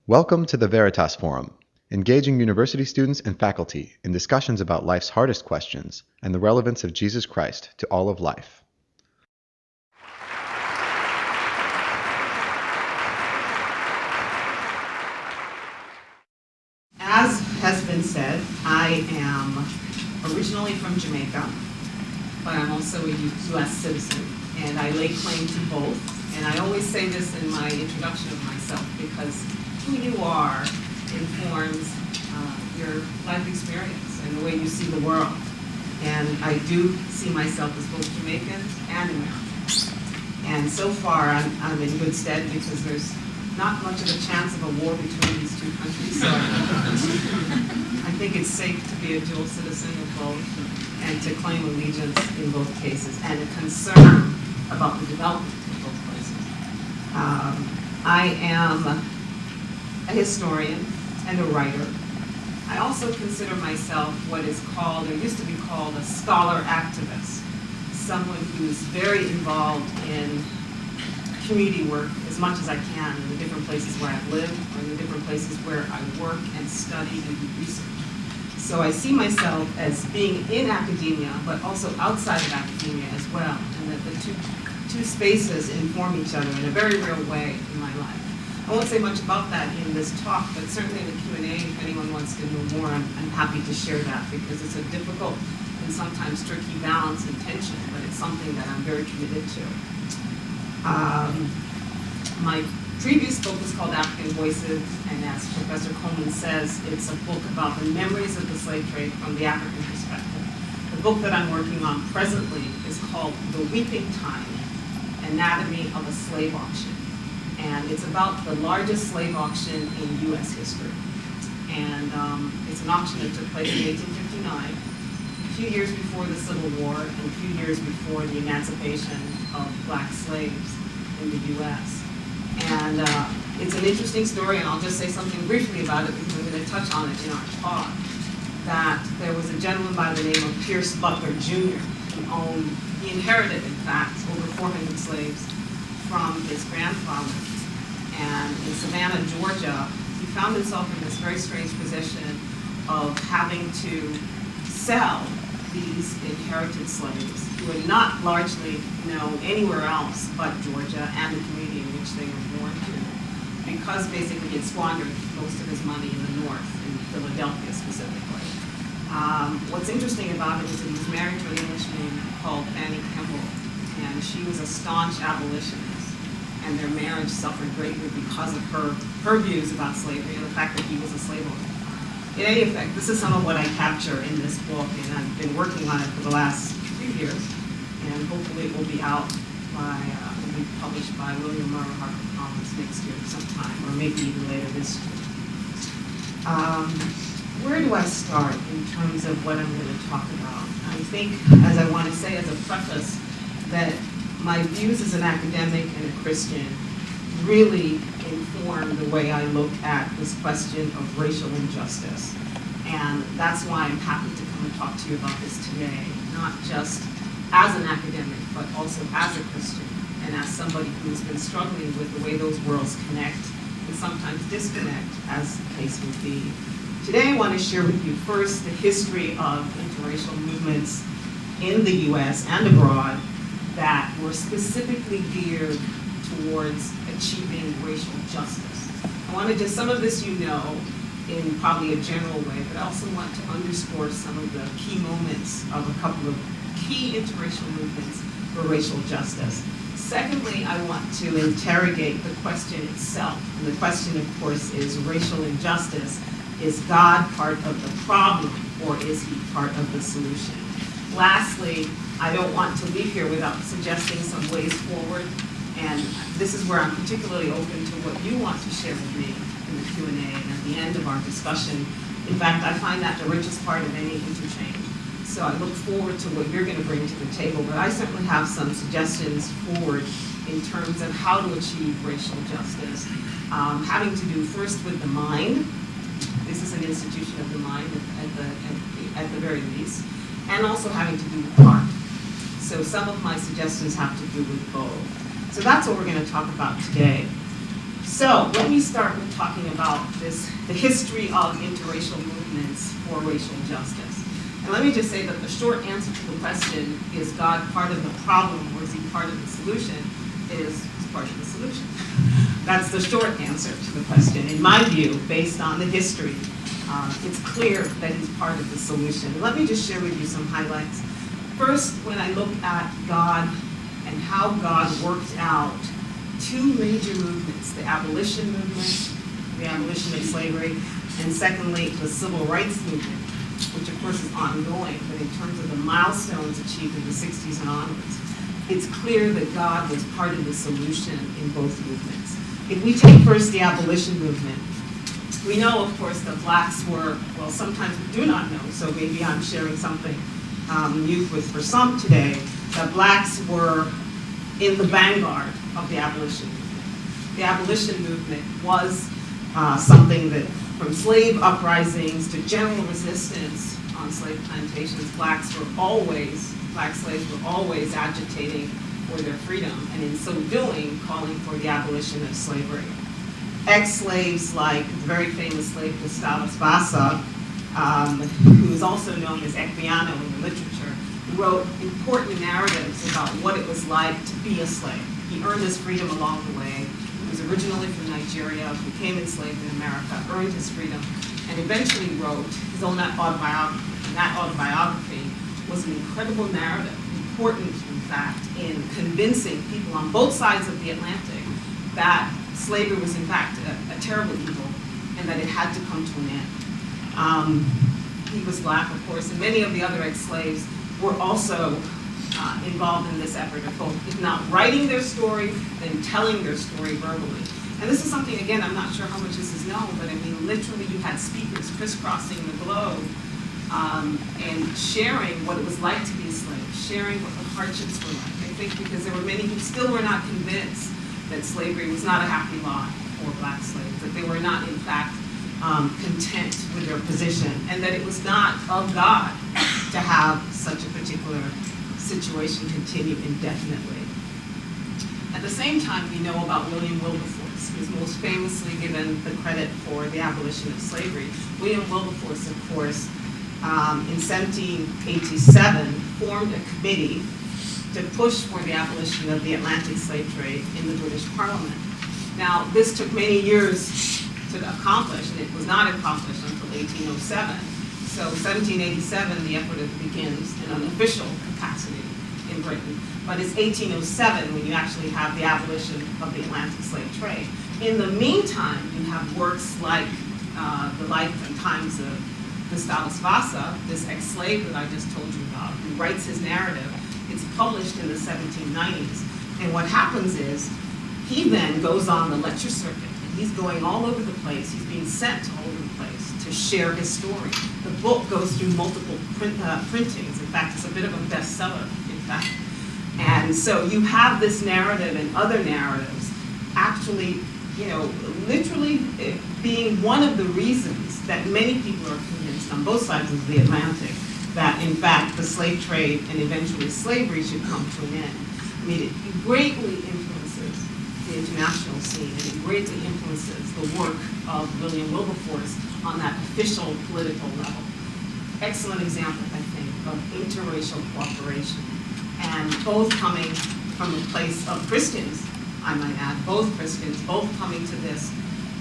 Welcome to the Veritas Forum, engaging university students and faculty in discussions about life's hardest questions and the relevance of Jesus Christ to all of life. As has been said, I am originally from Jamaica, but I'm also a U.S. citizen, and I lay claim to both. And I always say this in my introduction of myself, because who you are informs your life experience and the way you see the world. And I do see myself as both Jamaican and American. And so far, I'm in good stead because there's not much of a chance of a war between these two countries. So I think it's safe to be a dual citizen of both and to claim allegiance in both cases and a concern about the development of both places. I am a historian and a writer. I also consider myself what is called, or used to be called, a scholar activist, someone who's very involved in community work as much as I can in the different places where I've lived or in the different places where I work and study and do research. So I see myself as being in academia, but also outside of academia as well, and that the two spaces inform each other in a very real way in my life. I won't say much about that in this talk, but certainly in the Q&A, if anyone wants to know more, I'm happy to share that, because it's a difficult and sometimes tricky balance and tension, but it's something that I'm very committed to. My previous book was called African Voices, and as Professor Coleman says, it's a book about the memories of the slave trade from the African perspective. The book that I'm working on presently is called The Weeping Time: Anatomy of a Slave Auction. And it's about the largest slave auction in U.S. history. And it's an auction that took place in 1859, a few years before the Civil War and a few years before the emancipation of black slaves in the U.S. And it's an interesting story, and I'll just say something briefly about it because I'm going to touch on it in our talk, that there was a gentleman by the name of Pierce Butler Jr. He inherited, in fact, over 400 slaves from his grandfather. And in Savannah, Georgia, he found himself in this very strange position of having to sell these inherited slaves who had not largely known anywhere else but Georgia and the community in which they were born to, because basically he had squandered most of his money in the North, in Philadelphia specifically. What's interesting about it is that he was married to an Englishman called Fanny Kemble, and she was a staunch abolitionist, and their marriage suffered greatly because of her views about slavery and the fact that he was a slave owner. In any event, this is some of what I capture in this book, and I've been working on it for the last few years, and hopefully it will be out will be published by William Murray HarperCollins next year sometime, or maybe even later this year. Where do I start in terms of what I'm going to talk about? I think, as I want to say as a preface, that my views as an academic and a Christian really inform the way I look at this question of racial injustice. And that's why I'm happy to come and talk to you about this today, not just as an academic, but also as a Christian and as somebody who's been struggling with the way those worlds connect and sometimes disconnect, as the case would be. Today I want to share with you first the history of interracial movements in the US and abroad that were specifically geared towards achieving racial justice. I want to just, some of this you know in probably a general way, but I also want to underscore some of the key moments of a couple of key interracial movements for racial justice. Secondly, I want to interrogate the question itself. And the question, of course, is racial injustice. Is God part of the problem, or is he part of the solution? Lastly, I don't want to leave here without suggesting some ways forward, and this is where I'm particularly open to what you want to share with me in the Q&A and at the end of our discussion. In fact, I find that the richest part of any interchange. So I look forward to what you're going to bring to the table, but I certainly have some suggestions forward in terms of how to achieve racial justice, having to do first with the mind. This is an institution of the mind at the very least, and also having to do with heart. So some of my suggestions have to do with both. So that's what we're going to talk about today. So let me start with talking about the history of interracial movements for racial justice. And let me just say that the short answer to the question, is God part of the problem or is he part of the solution, is he's part of the solution. That's the short answer to the question. In my view, based on the history, it's clear that he's part of the solution. And let me just share with you some highlights. First, when I look at God and how God worked out two major movements, the abolition movement, the abolition of slavery, and secondly, the civil rights movement, which of course is ongoing, but in terms of the milestones achieved in the 60s and onwards, it's clear that God was part of the solution in both movements. If we take first the abolition movement, we know, of course, that blacks were, well, sometimes we do not know, so maybe I'm sharing something new for some today, that blacks were in the vanguard of the abolition movement. The abolition movement was something that, from slave uprisings to general resistance on slave plantations, black slaves were always agitating for their freedom, and in so doing, calling for the abolition of slavery. Ex-slaves like the very famous slave Gustavus Vasa, who is also known as Equiano in the literature, wrote important narratives about what it was like to be a slave. He earned his freedom along the way. He was originally from Nigeria, became enslaved in America, earned his freedom, and eventually wrote his own autobiography. And that autobiography was an incredible narrative, important, in fact, in convincing people on both sides of the Atlantic that slavery was, in fact, a terrible evil and that it had to come to an end. He was black, of course, and many of the other ex-slaves were also involved in this effort of both, if not writing their story, then telling their story verbally. And this is something, again, I'm not sure how much this is known, but I mean, literally you had speakers crisscrossing the globe and sharing what it was like to be a slave, sharing what the hardships were like. I think because there were many who still were not convinced that slavery was not a happy lot for black slaves, that they were not, in fact, content with their position, and that it was not of God to have such a particular situation continue indefinitely. At the same time, we know about William Wilberforce, who's most famously given the credit for the abolition of slavery. William Wilberforce, of course, in 1787, formed a committee to push for the abolition of the Atlantic slave trade in the British Parliament. Now, this took many years to accomplish, and it was not accomplished until 1807. So 1787, the effort begins in an official capacity in Britain. But it's 1807 when you actually have the abolition of the Atlantic slave trade. In the meantime, you have works like the life and times of Gustavus Vasa, this ex-slave that I just told you about, who writes his narrative. It's published in the 1790s. And what happens is, he then goes on the lecture circuit, and he's going all over the place. He's being sent all over the place to share his story. The book goes through multiple printings. In fact, it's a bit of a bestseller, in fact. And so you have this narrative and other narratives actually, literally being one of the reasons that many people are convinced on both sides of the Atlantic that, in fact, the slave trade and eventually slavery should come to an end. I mean, it greatly influences the international scene, and it greatly influences the work of William Wilberforce on that official political level. Excellent example, I think, of interracial cooperation, and both coming from a place of Christians, I might add, both Christians, both coming to this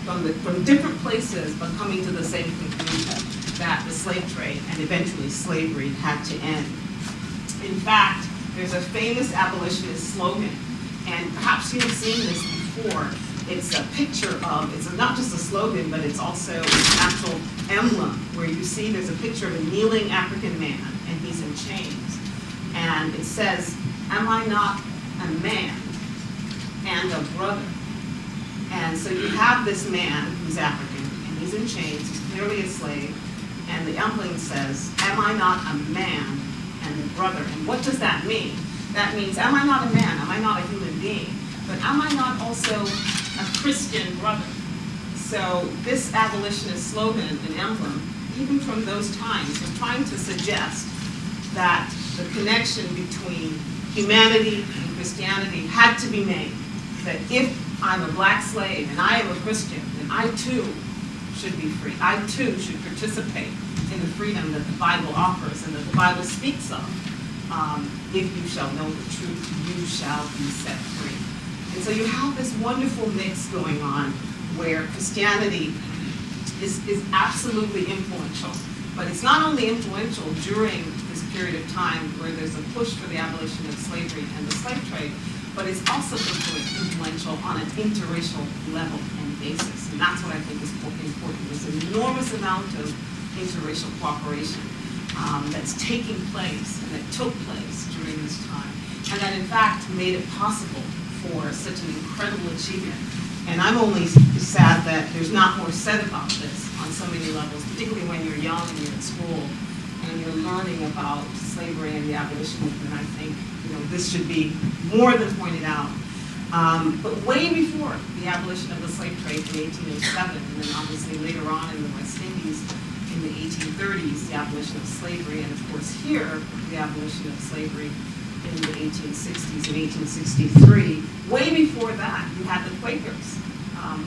from different places, but coming to the same conclusion that the slave trade and eventually slavery had to end. In fact, there's a famous abolitionist slogan, and perhaps you've seen this before. It's a picture of, it's not just a slogan, but it's also an actual emblem where you see there's a picture of a kneeling African man, and he's in chains. And it says, "Am I not a man and a brother?" And so you have this man who's African, and he's in chains, he's clearly a slave, and the emblem says, "Am I not a man and a brother?" And what does that mean? That means, am I not a man? Am I not a human being? But am I not also a Christian brother? So this abolitionist slogan and emblem, even from those times, is trying to suggest that the connection between humanity and Christianity had to be made. That if I'm a black slave and I am a Christian, and I too should be free. I too should participate in the freedom that the Bible offers and that the Bible speaks of. If you shall know the truth, you shall be set free. And so you have this wonderful mix going on where Christianity is absolutely influential. But it's not only influential during this period of time where there's a push for the abolition of slavery and the slave trade, but it's also influential on an interracial level and basis. And that's what I think is important. There's an enormous amount of interracial cooperation that's taking place and that took place during this time, and that in fact made it possible for such an incredible achievement. And I'm only sad that there's not more said about this on so many levels, particularly when you're young and you're at school and you're learning about slavery and the abolition movement. I think this should be more than pointed out. But way before the abolition of the slave trade in 1807, and then obviously later on in the West Indies in the 1830s, the abolition of slavery, and of course here, the abolition of slavery in the 1860s and 1863. Way before that, you had the Quakers,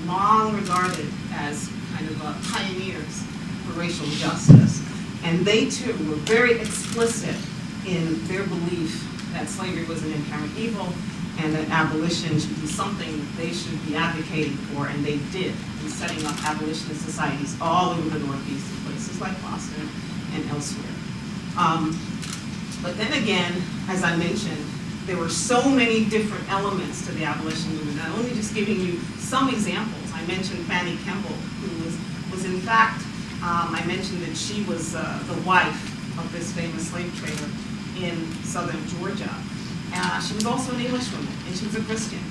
long regarded as kind of pioneers for racial justice. And they too were very explicit in their belief that slavery was an inherent evil and that abolition should be something that they should be advocating for, and they did, in setting up abolitionist societies all over the Northeast in places like Boston and elsewhere. But then again, as I mentioned, there were so many different elements to the abolition movement. Not only just giving you some examples. I mentioned Fanny Kemble, who was in fact, I mentioned that she was the wife of this famous slave trader in southern Georgia. She was also an Englishwoman, and she was a Christian.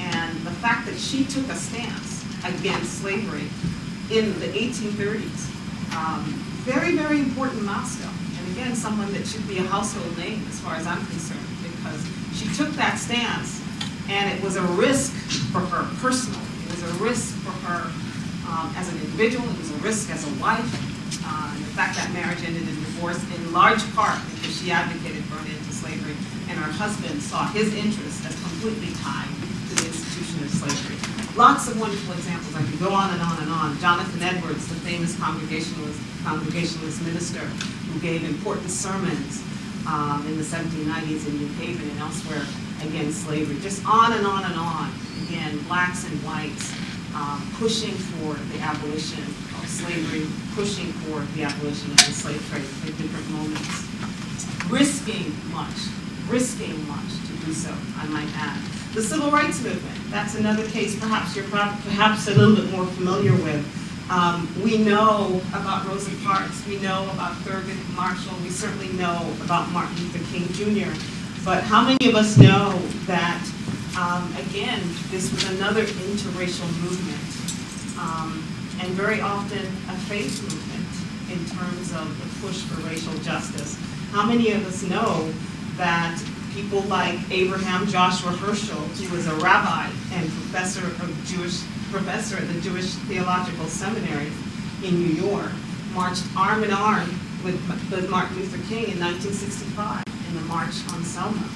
And the fact that she took a stance against slavery in the 1830s, very, very important milestone. And again, someone that should be a household name as far as I'm concerned, because she took that stance, and it was a risk for her personally. It was a risk for her as an individual. It was a risk as a wife. And the fact that marriage ended in divorce, in large part because she advocated for an end to slavery, and her husband saw his interests as completely tied to the institution of slavery. Lots of wonderful examples. I could go on and on and on. Jonathan Edwards, the famous Congregationalist minister who gave important sermons in the 1790s in New Haven and elsewhere against slavery. Just on and on and on. Again, blacks and whites pushing for the abolition of slavery, pushing for the abolition of the slave trade at different moments. Risking much to do so, I might add. The civil rights movement, that's another case perhaps you're perhaps a little bit more familiar with. We know about Rosa Parks, we know about Thurgood Marshall, we certainly know about Martin Luther King Jr., but how many of us know that, again, this was another interracial movement, and very often a faith movement in terms of the push for racial justice? How many of us know that people like Abraham Joshua Herschel, who was a rabbi and professor at the Jewish Theological Seminary in New York, marched arm in arm with Martin Luther King in 1965 in the March on Selma.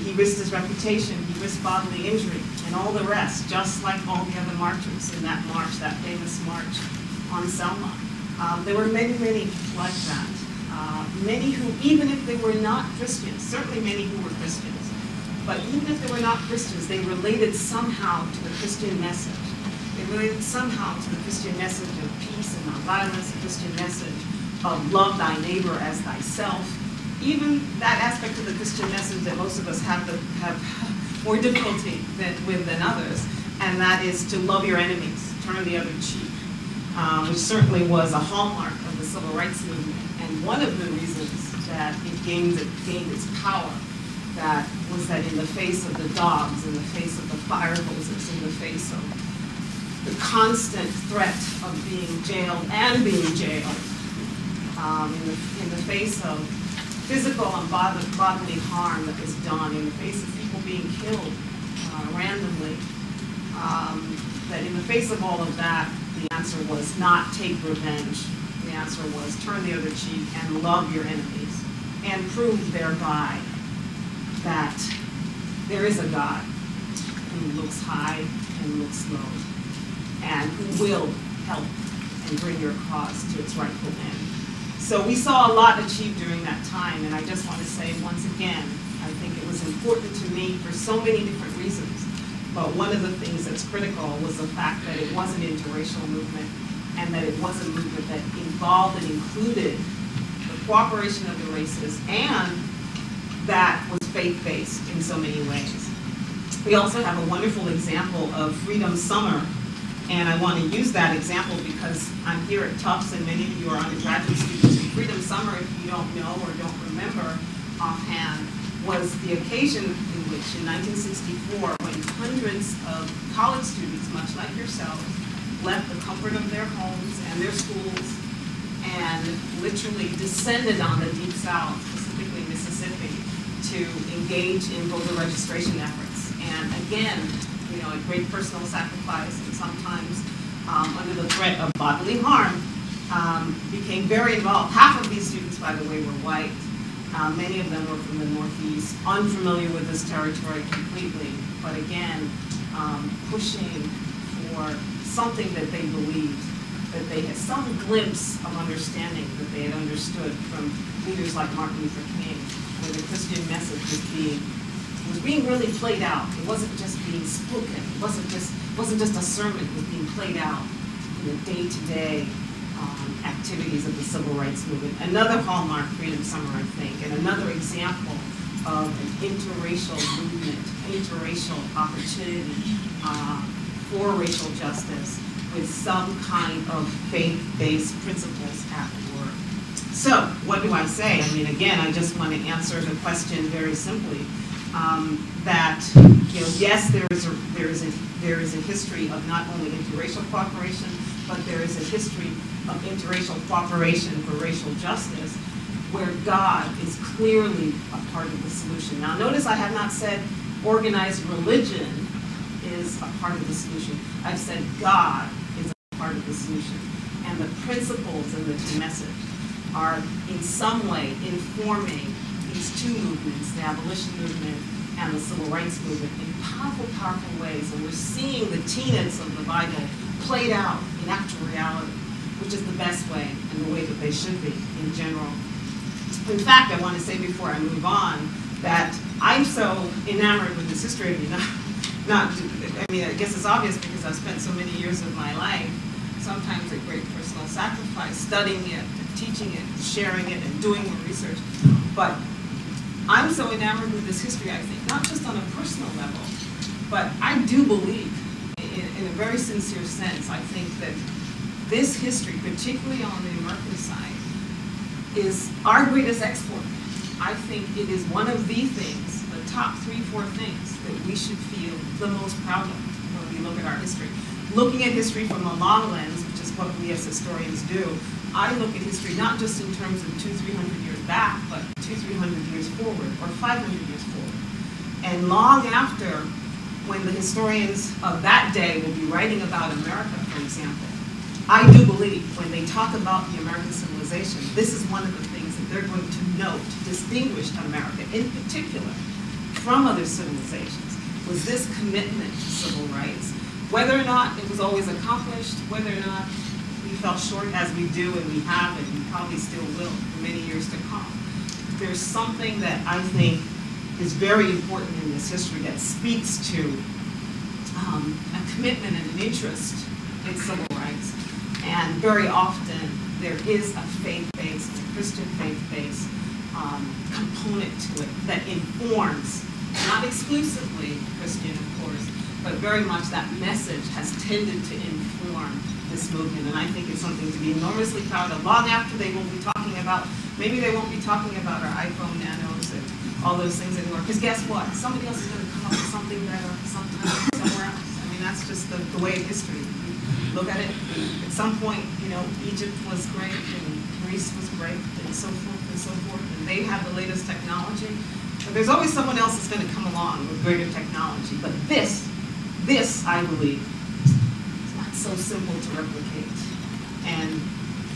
He risked his reputation, he risked bodily injury, and all the rest, just like all the other marchers in that march, that famous march on Selma. There were many, many like that. Many who, even if they were not Christians, certainly many who were Christians, but even if they were not Christians, they related somehow to the Christian message. They related somehow to the Christian message of peace and nonviolence, the Christian message of love thy neighbor as thyself. Even that aspect of the Christian message that most of us have more difficulty with than others, and that is to love your enemies, turn the other cheek, which certainly was a hallmark of the civil rights movement. And one of the reasons that it gained its power, that was that in the face of the dogs, in the face of the fire hoses, in the face of the constant threat of being jailed and being jailed, in the face of physical and bodily harm that was done, in the face of people being killed randomly, that in the face of all of that, the answer was not take revenge. The answer was turn the other cheek and love your enemies and prove thereby that there is a God who looks high and looks low, and who will help and bring your cause to its rightful end. So we saw a lot achieved during that time, and I just want to say once again, I think it was important to me for so many different reasons. But one of the things that's critical was the fact that it was an interracial movement, and that it was a movement that involved and included the cooperation of the races, and that was faith-based in so many ways. We also have a wonderful example of Freedom Summer, and I want to use that example because I'm here at Tufts and many of you are undergraduate students. And Freedom Summer, if you don't know or don't remember offhand, was the occasion in which in 1964, when hundreds of college students, much like yourselves, left the comfort of their homes and their schools and literally descended on the Deep South, specifically Mississippi, to engage in voter registration efforts. And again, you know, at great personal sacrifice and sometimes under the threat of bodily harm, became very involved. Half of these students, by the way, were white. Many of them were from the Northeast, unfamiliar with this territory completely, but again, pushing for something that they believed, that they had some glimpse of understanding that they had understood from leaders like Martin Luther King, where the Christian message was being really played out. It wasn't just being spoken. It wasn't just a sermon. It was being played out in the day-to-day activities of the civil rights movement. Another hallmark, Freedom Summer, I think, and another example of an interracial movement, interracial opportunity for racial justice with some kind of faith-based principles at work. So, what do I say? I mean, again, I just want to answer the question very simply. That, you know, yes, there is a history of not only interracial cooperation, but there is a history of interracial cooperation for racial justice, where God is clearly a part of the solution. Now, notice I have not said organized religion is a part of the solution. I've said God is a part of the solution, and the principles in the message are in some way informing these two movements, the abolition movement and the civil rights movement, in powerful, powerful ways. And we're seeing the tenets of the Bible played out in actual reality, which is the best way and the way that they should be in general. In fact, I want to say before I move on that I'm so enamored with this history. I mean, I guess it's obvious because I've spent so many years of my life, sometimes at great personal sacrifice, studying it, teaching it, sharing it, and doing the research. But I'm so enamored with this history, I think, not just on a personal level, but I do believe, in a very sincere sense, I think that this history, particularly on the American side, is our greatest export. I think it is one of the things, the top 3-4 things that we should feel the most proud of when we look at our history. Looking at history from a long lens, which is what we as historians do, I look at history not just in terms of 200-300 years back, but 200-300 years forward, or 500 years forward. And long after, when the historians of that day will be writing about America, for example, I do believe when they talk about the American civilization, this is one of the things that they're going to note distinguished America, in particular, from other civilizations, was this commitment to civil rights. Whether or not it was always accomplished, whether or not we fell short, as we do and we have and we probably still will for many years to come, there's something that I think is very important in this history that speaks to a commitment and an interest in civil rights. And very often there is a faith-based, a Christian faith-based component to it that informs, not exclusively Christian, of course, but very much that message has tended to inform this movement. And I think it's something to be enormously proud of. Long after they won't be talking about, maybe they won't be talking about our iPhone nanos and all those things anymore. Because guess what? Somebody else is going to come up with something better sometime somewhere else. I mean, that's just the way of history. Look at it. At some point, you know, Egypt was great and Greece was great and so forth and so forth. And they have the latest technology. But there's always someone else that's going to come along with greater technology. But this, I believe, is not so simple to replicate, and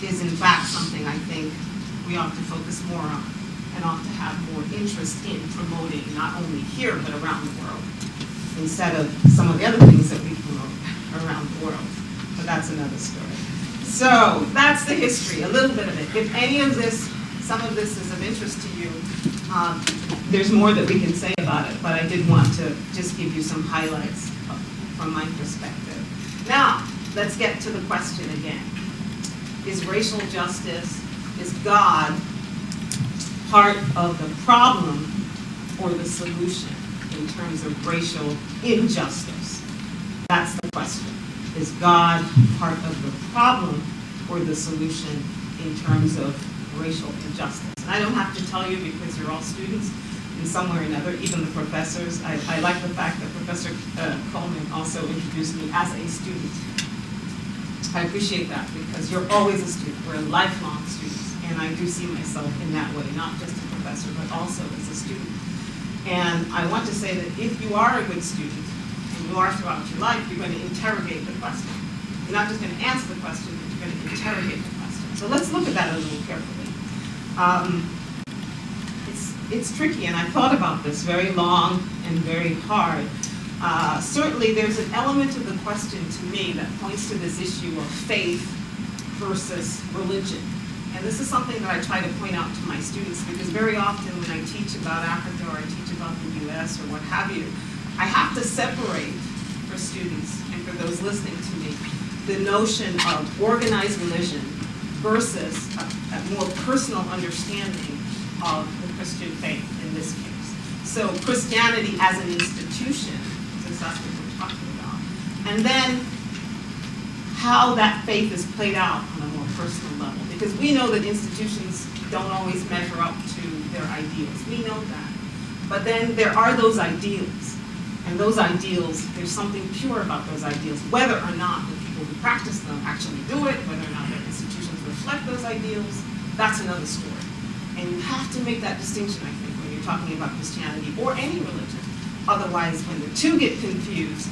is in fact something I think we ought to focus more on and ought to have more interest in promoting, not only here but around the world. instead of some of the other things that we promote around the world. But that's another story. So that's the history, a little bit of it. If any of this, some of this is of interest to you, there's more that we can say about it, but I did want to just give you some highlights from my perspective. Now, let's get to the question again. Is racial justice, is God part of the problem or the solution in terms of racial injustice? That's the question. Is God part of the problem or the solution in terms of racial injustice? And I don't have to tell you because you're all students in some way or another, even the professors. I like the fact that Professor Coleman also introduced me as a student. I appreciate that because you're always a student. We're lifelong students. And I do see myself in that way, not just a professor, but also as a student. And I want to say that if you are a good student, and you are throughout your life, you're going to interrogate the question. You're not just going to answer the question, but you're going to interrogate the question. So let's look at that a little carefully. It's tricky, and I thought about this very long and very hard. Certainly, there's an element of the question to me that points to this issue of faith versus religion. And this is something that I try to point out to my students because very often when I teach about Africa or I teach about the US or what have you, I have to separate for students and for those listening to me the notion of organized religion versus a more personal understanding of the Christian faith in this case. So Christianity as an institution, since that's what we're talking about, and then how that faith is played out on a more personal level. Because we know that institutions don't always measure up to their ideals. We know that. But then there are those ideals. And those ideals, there's something pure about those ideals, whether or not the people who practice them actually do it, whether or not their institutions reflect those ideals, that's another story. And you have to make that distinction, I think, when you're talking about Christianity or any religion. Otherwise, when the two get confused,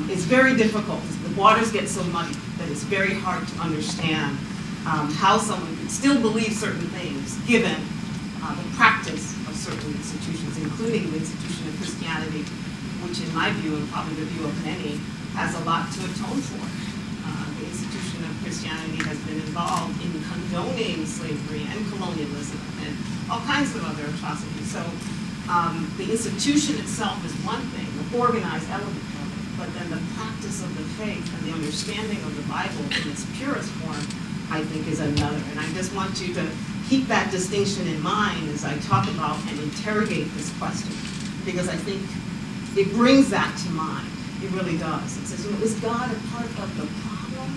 it's very difficult. The waters get so muddy that it's very hard to understand how someone could still believe certain things given the practice of certain institutions, including the institution of Christianity, which in my view, and probably the view of many, has a lot to atone for. The institution of Christianity has been involved in condoning slavery and colonialism and all kinds of other atrocities. So the institution itself is one thing, the organized element of it, but then the practice of the faith and the understanding of the Bible in its purest form, I think, is another. And I just want you to keep that distinction in mind as I talk about and interrogate this question, because I think it brings that to mind. It really does. It says, is God a part of the problem,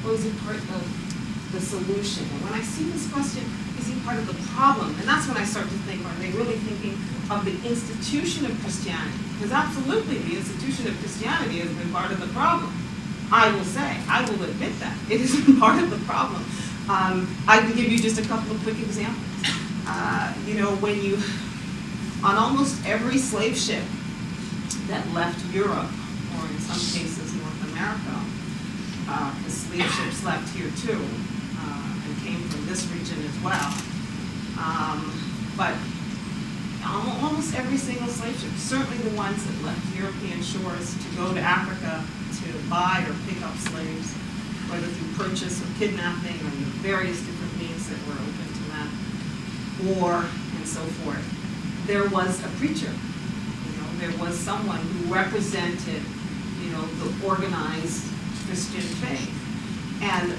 or is he part of the solution? And when I see this question, is he part of the problem? And that's when I start to think, are they really thinking of the institution of Christianity? Because absolutely, the institution of Christianity has been part of the problem. I will say, I will admit that. It has been part of the problem. I can give you just a couple of quick examples. When you, on almost every slave ship that left Europe, or in some cases North America, the slave ships left here too, and came from this region as well. But almost every single slave ship, certainly the ones that left European shores to go to Africa to buy or pick up slaves, whether through purchase or kidnapping or the various different means that were open to them, war and so forth, there was a preacher. There was someone who represented, the organized Christian faith. And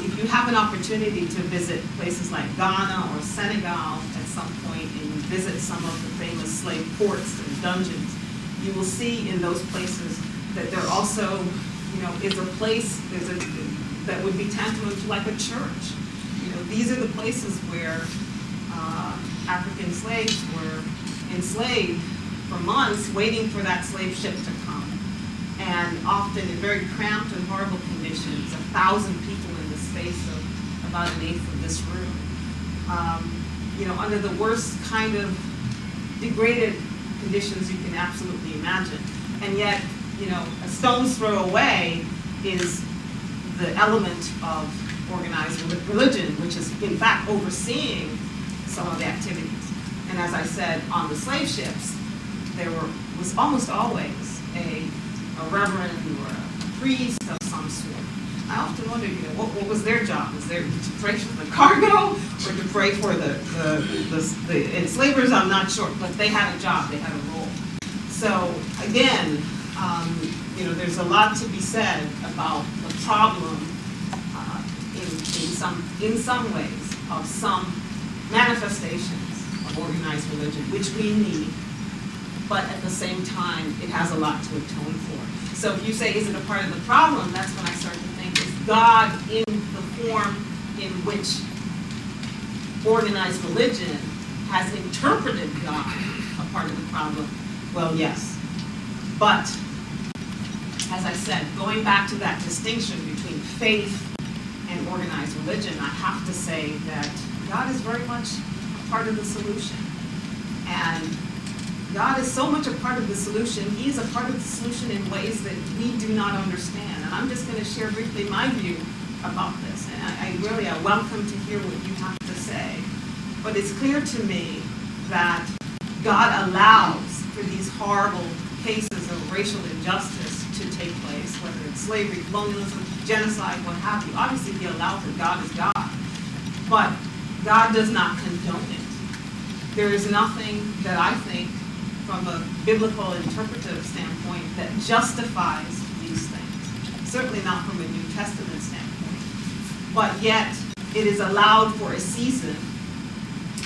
if you have an opportunity to visit places like Ghana or Senegal at some point and you visit some of the famous slave ports and dungeons, you will see in those places that there also, is a place that would be tantamount to like a church. These are the places where African slaves were enslaved for months, waiting for that slave ship to come. And often in very cramped and horrible conditions, 1,000 people in the space of about an eighth of this room. Under the worst kind of degraded conditions you can absolutely imagine. And yet, a stone's throw away is the element of organized religion, which is in fact overseeing some of the activities. And as I said, on the slave ships, there were was almost always a reverend or a priest of some sort. I often wondered, what was their job? Was there to pray for the cargo or to pray for the enslavers? I'm not sure, but they had a job, they had a role. So again, there's a lot to be said about the problem in some ways of some manifestations of organized religion, which we need, but at the same time, it has a lot to atone for. So if you say, is it a part of the problem, that's when I start to think, is God in the form in which organized religion has interpreted God a part of the problem? Well, yes. But, as I said, going back to that distinction between faith and organized religion, I have to say that God is very much a part of the solution. And God is so much a part of the solution, He is a part of the solution in ways that we do not understand. And I'm just going to share briefly my view about this. And I welcome to hear what you have to say. But it's clear to me that God allows for these horrible cases of racial injustice to take place, whether it's slavery, colonialism, genocide, what have you. Obviously, He allows it. God is God. But God does not condone it. There is nothing that I think, from a biblical interpretive standpoint, that justifies these things. Certainly not from a New Testament standpoint. But yet, it is allowed for a season,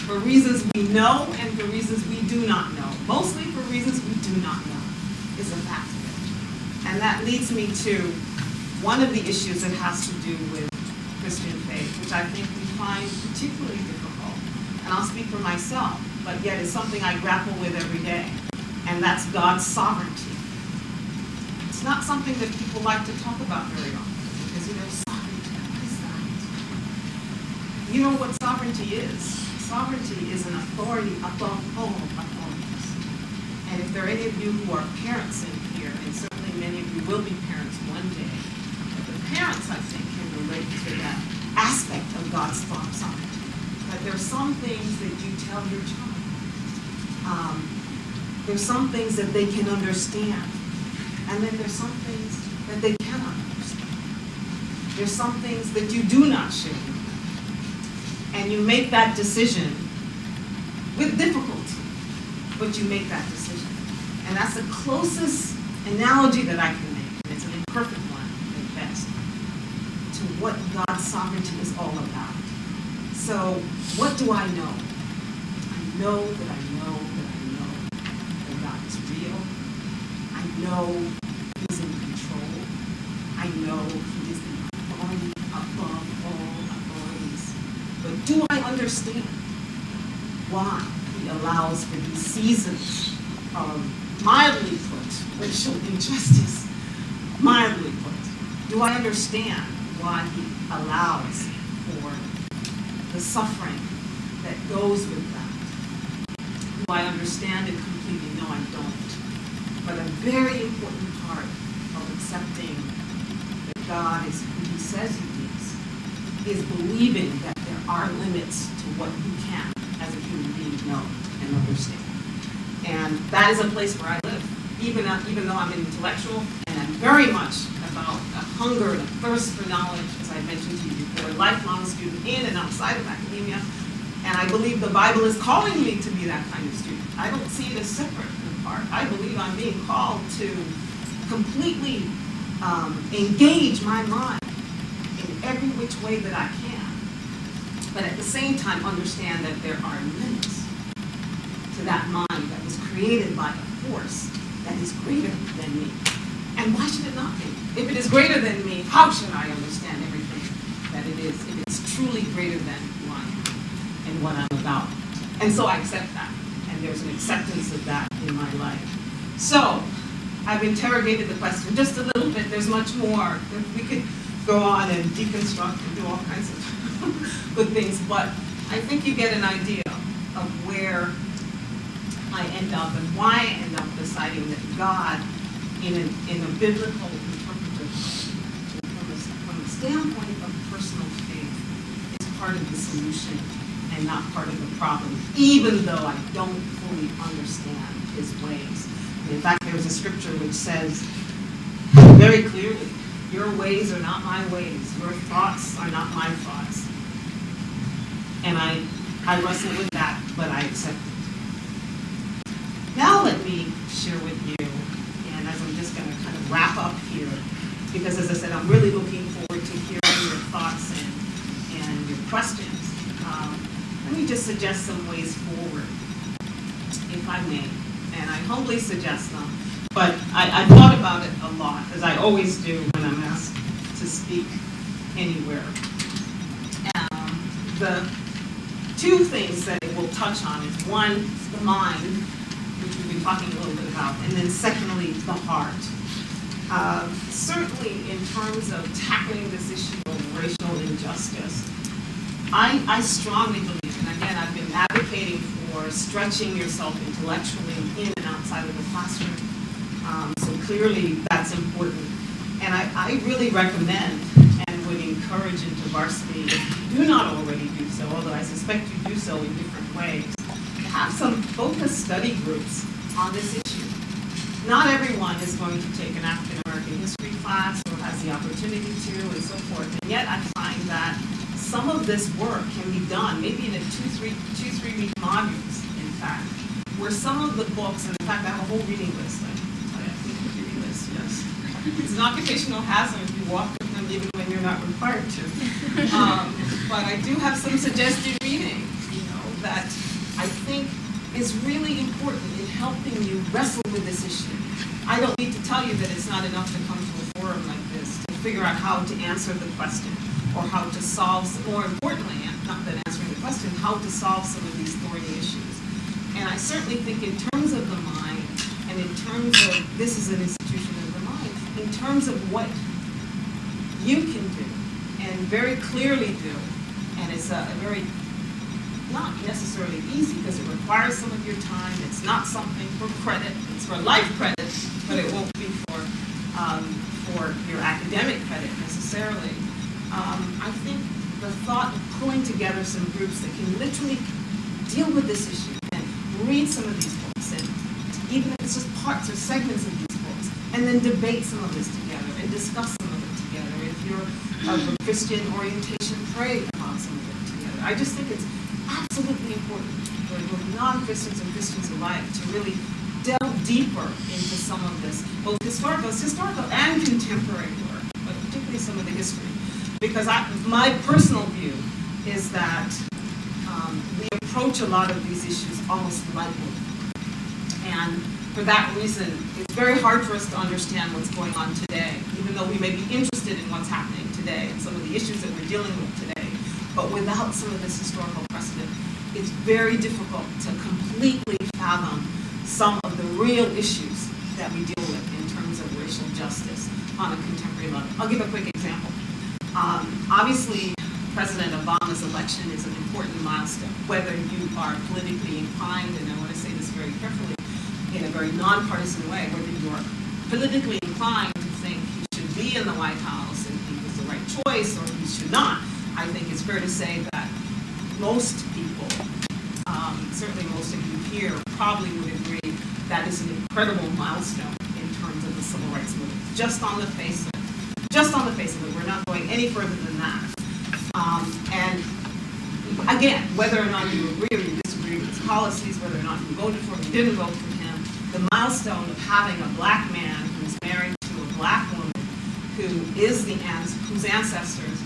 for reasons we know and for reasons we do not know. Mostly for reasons we do not know, is a fact of it. And that leads me to one of the issues that has to do with Christian faith, which I think we find particularly difficult. And I'll speak for myself, but yet it's something I grapple with every day. And that's God's sovereignty. It's not something that people like to talk about very often, because sovereignty, what is that? You know what sovereignty is? Sovereignty is an authority above all authorities. And if there are any of you who are parents in here, and certainly many of you will be parents one day, but the parents, I think, can relate to that aspect of God's sovereignty. That there are some things that you tell your child. There's some things that they can understand. And then there's some things that they cannot understand. There's some things that you do not share with them. And you make that decision with difficulty, but you make that decision. And that's the closest analogy that I can make, and it's an imperfect one at best, to what God's sovereignty is all about. So, what do I know? I know that I know that I know that God is real. I know He is in control. I know He is the authority above all authorities. But do I understand why He allows for these seasons of, mildly put, racial injustice? Mildly put. Do I understand why He allows for the suffering that goes with that? Do I understand it completely? No, I don't. But a very important part of accepting that God is who He says He is believing that there are limits to what you can, as a human being, know and understand. And that is a place where I live, even though I'm an intellectual, and I'm very much about a hunger and a thirst for knowledge, as I mentioned to you before, a lifelong student in and outside of academia. And I believe the Bible is calling me to be that kind of student. I don't see it as separate and apart. I believe I'm being called to completely engage my mind in every which way that I can. But at the same time, understand that there are limits to that mind that was created by a force that is greater than me. And why should it not be? If it is greater than me, how should I understand everything that it is, if it's truly greater than who I am and what I'm about? And so I accept that. And there's an acceptance of that in my life. So, I've interrogated the question just a little bit. There's much more. We could go on and deconstruct and do all kinds of good things, but I think you get an idea of where I end up and why I end up deciding that God, in a biblical interpretive way, from the standpoint of personal faith, is part of the solution and not part of the problem, even though I don't fully understand His ways. In fact, there's a scripture which says very clearly, your ways are not my ways, your thoughts are not my thoughts. And I wrestle with that, but I accept it. Now let me share with you, and as I'm just going to kind of wrap up here, because as I said, I'm really looking forward to hearing your thoughts and your questions. Let me just suggest some ways forward, if I may, and I humbly suggest them. But I thought about it a lot, as I always do when I'm asked to speak anywhere. The two things that it will touch on is one, the mind, which we've been talking a little bit about, and then secondly, the heart. Certainly in terms of tackling this issue of racial injustice, I strongly believe, and again, I've been advocating for stretching yourself intellectually in and outside of the classroom. So clearly that's important. And I really recommend and would encourage into varsity, if you do not already do so, although I suspect you do so in different ways, to have some focused study groups on this issue. Not everyone is going to take an African American history class or has the opportunity to and so forth. And yet I find that some of this work can be done, maybe in a two, three week modules, in fact, where some of the books, and in fact I have a whole reading list. Yes. It's an occupational hazard if you walk with them even when you're not required to. But I do have some suggested reading, that I think is really important in helping you wrestle with this issue. I don't need to tell you that it's not enough to come to a forum like this to figure out how to answer the question or how to solve, more importantly, not than answering the question, how to solve some of these thorny issues. And I certainly think in terms of the mind, and in terms of, this is an institution of the mind, in terms of what you can do, and very clearly do, and it's a very, not necessarily easy because it requires some of your time, it's not something for credit, it's for life credit, but it won't be for your academic credit necessarily. I think the thought of pulling together some groups that can literally deal with this issue and read some of these books, and even if it's just parts or segments of these books, and then debate some of this together and discuss some of it together. If you're of a Christian orientation, pray about some of it together. I just think it's absolutely important for both non-Christians and Christians alike to really delve deeper into some of this, both historical and contemporary work, but particularly some of the history. Because my personal view is that we approach a lot of these issues almost lightly. And for that reason, it's very hard for us to understand what's going on today, even though we may be interested in what's happening today and some of the issues that we're dealing with today. But without some of this historical precedent, it's very difficult to completely fathom some of the real issues that we deal with in terms of racial justice on a contemporary level. I'll give a quick example. Obviously, President Obama's election is an important milestone, whether you are politically inclined, and I want to say this very carefully, in a very nonpartisan way, whether you are politically inclined to think he should be in the White House and he was the right choice or he should not. I think it's fair to say that most people, certainly most of you here, probably would agree that is an incredible milestone in terms of the civil rights movement. Just on the face of it. Just on the face of it. We're not going any further than that. And again, whether or not you agree or you disagree with his policies, whether or not you voted for him or didn't vote for him, the milestone of having a black man who's married to a black woman whose ancestors,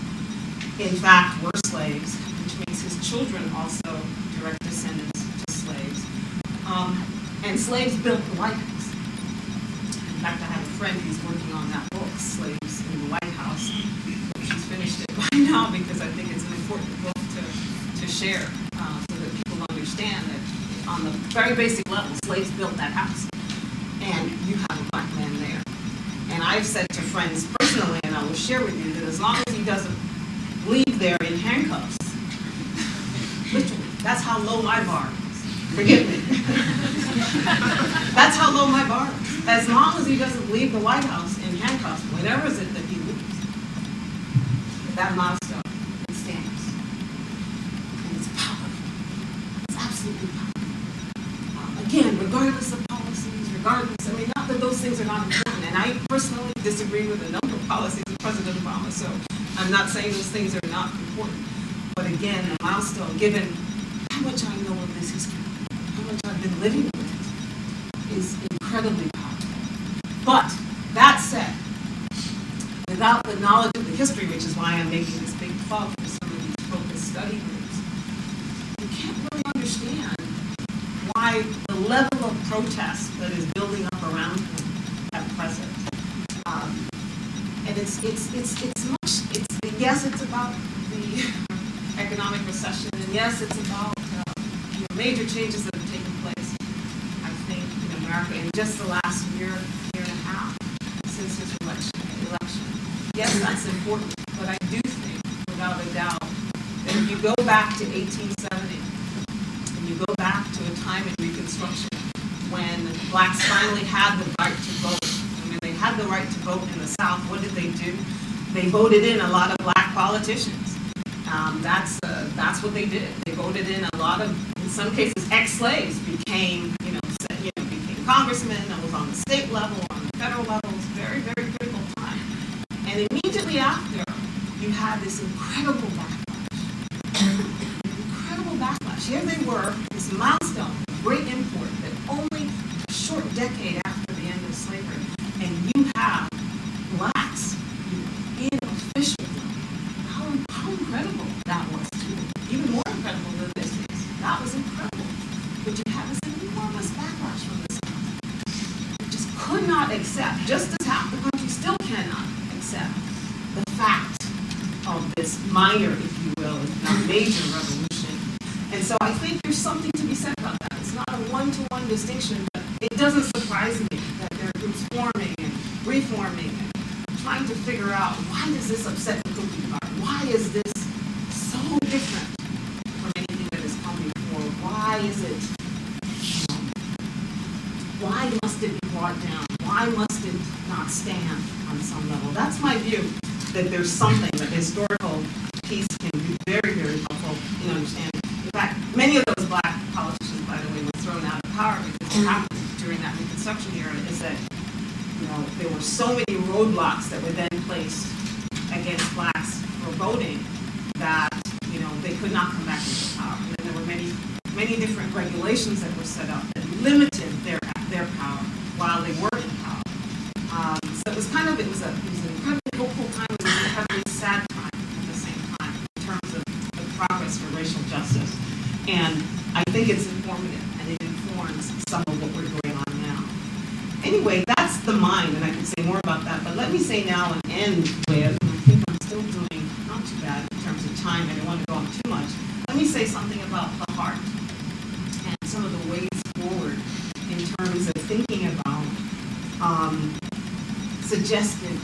in fact, were slaves, which means his children also direct descendants to slaves. And slaves built the White House. In fact, I have a friend who's working on that book, Slaves in the White House. She's finished it by now because I think it's an important book to share so that people understand that on the very basic level, slaves built that house. And you have a black man there. And I've said to friends personally, and I will share with you, that as long as he doesn't leave there in handcuffs, literally, that's how low my bar is. Forgive me. That's how low my bar is. As long as he doesn't leave the White House in handcuffs, whenever is it that he leaves, that milestone, it stands. And it's powerful. It's absolutely powerful. Again, regardless of policies, regardless, things are not important. And I personally disagree with a number of policies of President Obama, so I'm not saying those things are not important. But again, a milestone, given how much I know of this history, how much I've been living with it, is incredibly powerful. But that said, without the knowledge of the history, which is why I'm making this big plug for some of these focused study groups, you can't really understand why the level of protest that is building up around him at present. And it's yes, it's about the economic recession, and yes, it's about major changes that have taken place, I think, in America in just the last year and a half since his election. Yes, that's important, but I do think, without a doubt, that if you go back to 1870, and you go back to a time in Reconstruction when blacks finally had the right to vote, and when they had the right to vote in the South, what did they do? They voted in a lot of black politicians. That's what they did. They voted in a lot of, in some cases, ex-slaves became congressmen. That was on the state level, on the federal level. It was a very, very critical time. And immediately after, you had this incredible backlash. Here they were, this milestone, great import, that only a short decade after the end of slavery, and you have blacks in officialdom. How incredible that was, too. Even more incredible than this is. That was incredible. But you have this enormous backlash from the South. You just could not accept, just as half the country still cannot accept, the fact of this minor, if you will, if not major revolution. And so I think there's something to be said about that. It's not a one-to-one distinction, but it doesn't surprise me that there are groups forming and reforming and trying to figure out, why does this upset the cookie jar? Why is this so different from anything that has come before? Why is it, why must it be brought down? Why must it not stand on some level? That's my view, that there's something, that the historical piece can be very, very helpful in understanding. In fact, many of those black politicians, by the way, were thrown out of power because what happened during that Reconstruction era is that, there were so many roadblocks that were then placed against blacks for voting that, they could not come back into power. And then there were many different regulations that were set up that limited their power while they were in power. So it was an incredibly hopeful time. It was an incredibly sad time at the same time in terms of the progress for racial justice. And I think it's informative, and it informs some of what we're doing on now. Anyway, that's the mind, and I can say more about that. But let me say now and end with, I think I'm still doing not too bad in terms of time. I don't want to go on too much. Let me say something about the heart and some of the ways forward in terms of thinking about suggested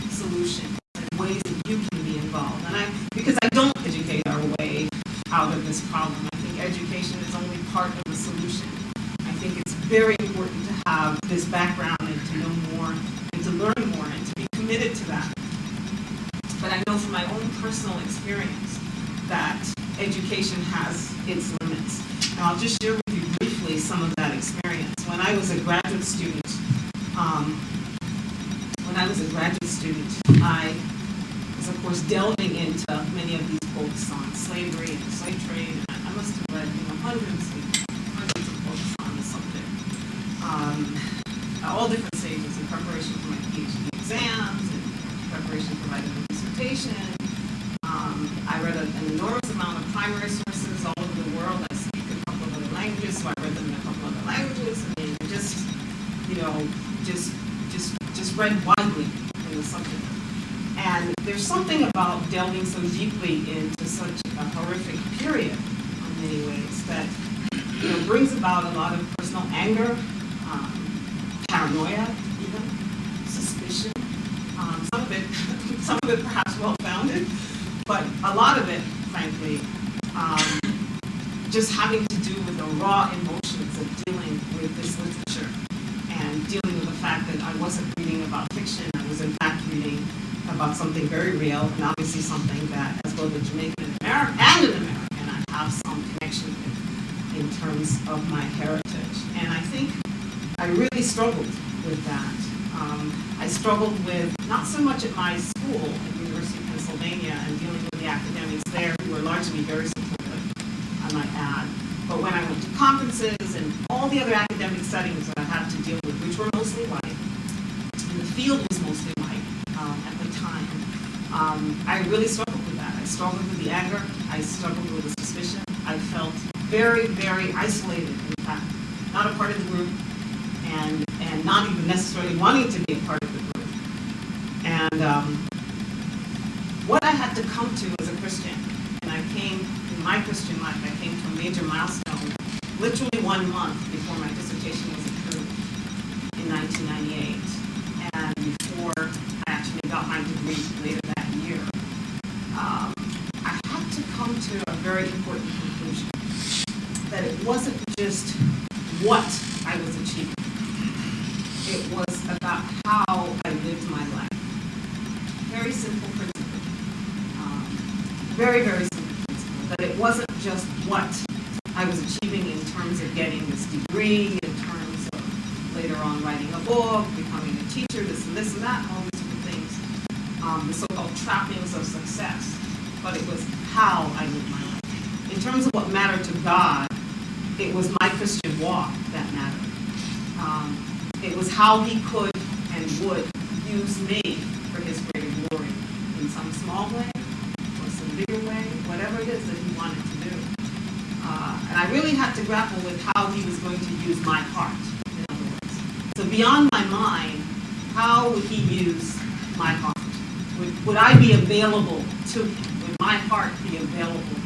solutions and ways that you can be involved. And because I don't educate our way out of this problem. I think education is only part of the solution. I think it's very important to have this background and to know more and to learn more and to be committed to that. But I know from my own personal experience that education has its limits. And I'll just share with you briefly some of that experience. When I was a graduate student, I was, of course, delving into many of these books on slavery and the slave trade. And I must have read hundreds of books on the subject. All different stages in preparation for my PhD exams, and preparation for my dissertation. I read an enormous amount of primary sources all over the world. I speak a couple of other languages, so I read them in a couple of other languages. I mean, just read widely in the subject. And there's something about delving so deeply into such a horrific period in many ways that brings about a lot of personal anger, paranoia, even suspicion. Some of it perhaps well-founded, but a lot of it, frankly, just having to do with the raw emotions of dealing with this literature and dealing with the fact that I wasn't reading about fiction. I was in fact reading about something very real, and obviously something that, as both a Jamaican and an American, I have some connection with in terms of my heritage. And I think I really struggled with that. I struggled with, not so much at my school at the University of Pennsylvania and dealing with the academics there who were largely very supportive, I might add. But when I went to conferences and all the other academic settings that I had to deal with, which were mostly white, and the field was mostly white at the time, I really struggled with that. I struggled with the anger. I struggled with the suspicion. I felt very, very isolated, in fact, not a part of the group, and not even necessarily wanting to be a part of the group. And what I had to come to as a Christian, and I came, in my Christian life, I came to a major milestone literally 1 month before my dissertation was approved in 1998, and before I actually got my degree later that year. I had to come to a very important conclusion, that it wasn't just what I was achieving. It was about how I lived my life. Very simple principle. Very, very simple principle. That it wasn't just what I was achieving in terms of getting this degree, in terms of later on writing a book, becoming a teacher, this and this and that, all these different things. The so-called trappings of success. But it was how I lived my life. In terms of what mattered to God, it was my Christian walk that mattered. It was how he could and would use me for his greater glory in some small way or some bigger way, whatever it is that he wanted to do. And I really had to grapple with how he was going to use my heart, in other words. So beyond my mind, how would he use my heart? Would I be available to him? Would my heart be available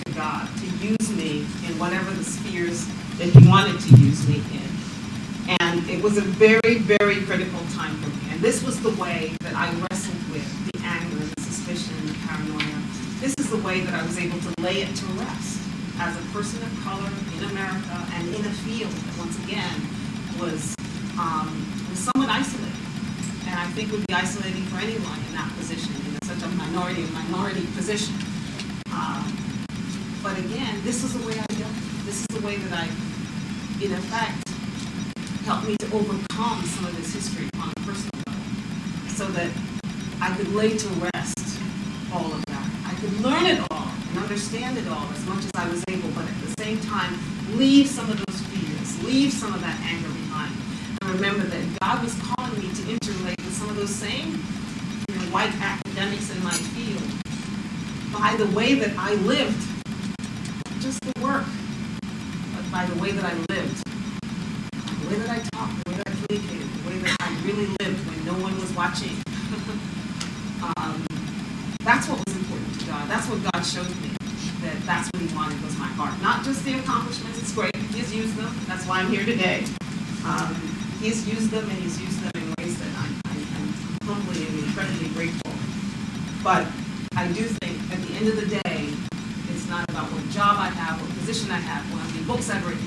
to God to use me in whatever the spheres that he wanted to use me in? And it was a very, very critical time for me. And this was the way that I wrestled with the anger, the suspicion, the paranoia. This is the way that I was able to lay it to rest as a person of color in America and in a field that, once again, was somewhat isolated. And I think would be isolating for anyone in that position, in such a minority position. But again, this is the way I dealt with it. This is the way that I, in effect, helped me to overcome some of this history on a personal level, so that I could lay to rest all of that. I could learn it all and understand it all as much as I was able, but at the same time, leave some of those fears, leave some of that anger behind. And remember that God was calling me to interrelate with some of those same white academics in my field by the way that I lived, not just the work, but by the way that I lived. The way that I talked, the way that I communicated, the way that I really lived when no one was watching. That's what was important to God. That's what God showed me. That's what he wanted, was my heart. Not just the accomplishments. It's great. He's used them. That's why I'm here today. He's used them, and he's used them in ways that I'm humbly and incredibly grateful. But I do think at the end of the day, it's not about what job I have, what position I have, how many books I've written,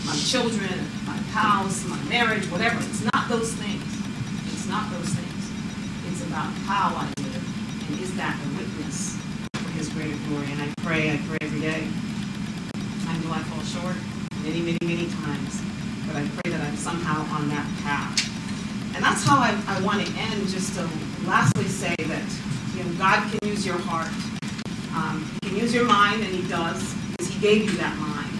my children, my house, my marriage, whatever. It's not those things. It's not those things. It's about how I live, and is that a witness for his greater glory? And I pray every day. I know I fall short many, many, many times, but I pray that I'm somehow on that path. And that's how I want to end, just to lastly say that God can use your heart. He can use your mind, and he does, because he gave you that mind.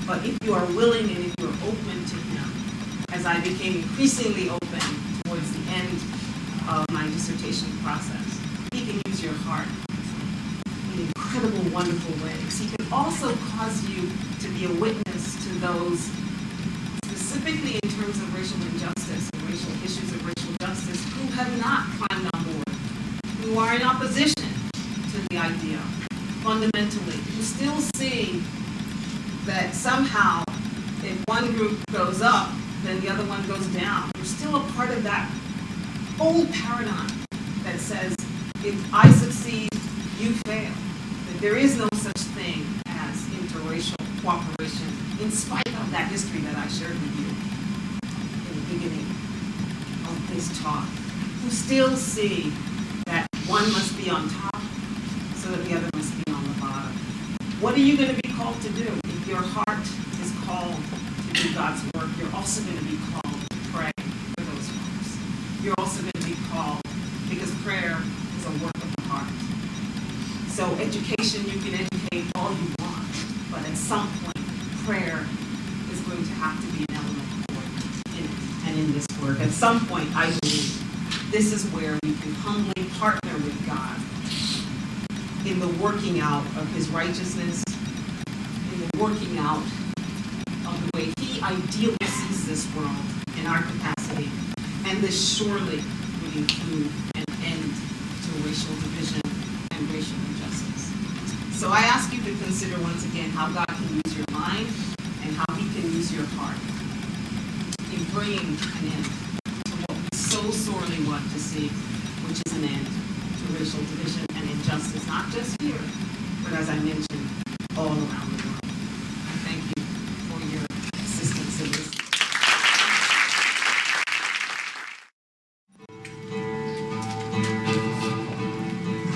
But if you are willing and if you are open to him, as I became increasingly open towards the end of my dissertation process, he can use your heart in incredible, wonderful ways. He can also cause you to be a witness to those, specifically in terms of racial injustice and racial issues of racial justice, who have not climbed on board, who are in opposition to the idea, fundamentally, who still see that somehow if one group goes up, then the other one goes down. We're still a part of that old paradigm that says, if I succeed, you fail. That there is no such thing as interracial cooperation, in spite of that history that I shared with you in the beginning of this talk. Who still see that one must be on top so that the other must be on the bottom. What are you going to be called to do? If your heart is called to do God's work, you're also also going to be called to pray for those folks. You're also going to be called, because prayer is a work of the heart. So education, you can educate all you want, but at some point, prayer is going to have to be an element in it and in this work. At some point, I believe, this is where we can humbly partner with God in the working out of his righteousness, in the working out of the way he ideally sees this world in our capacity. And this surely would include an end to racial division and racial injustice. So I ask you to consider once again how God can use your mind and how he can use your heart in bringing an end to what we so sorely want to see, which is an end to racial division and injustice, not just here, but as I mentioned, all around the world. I thank you for your assistance in this.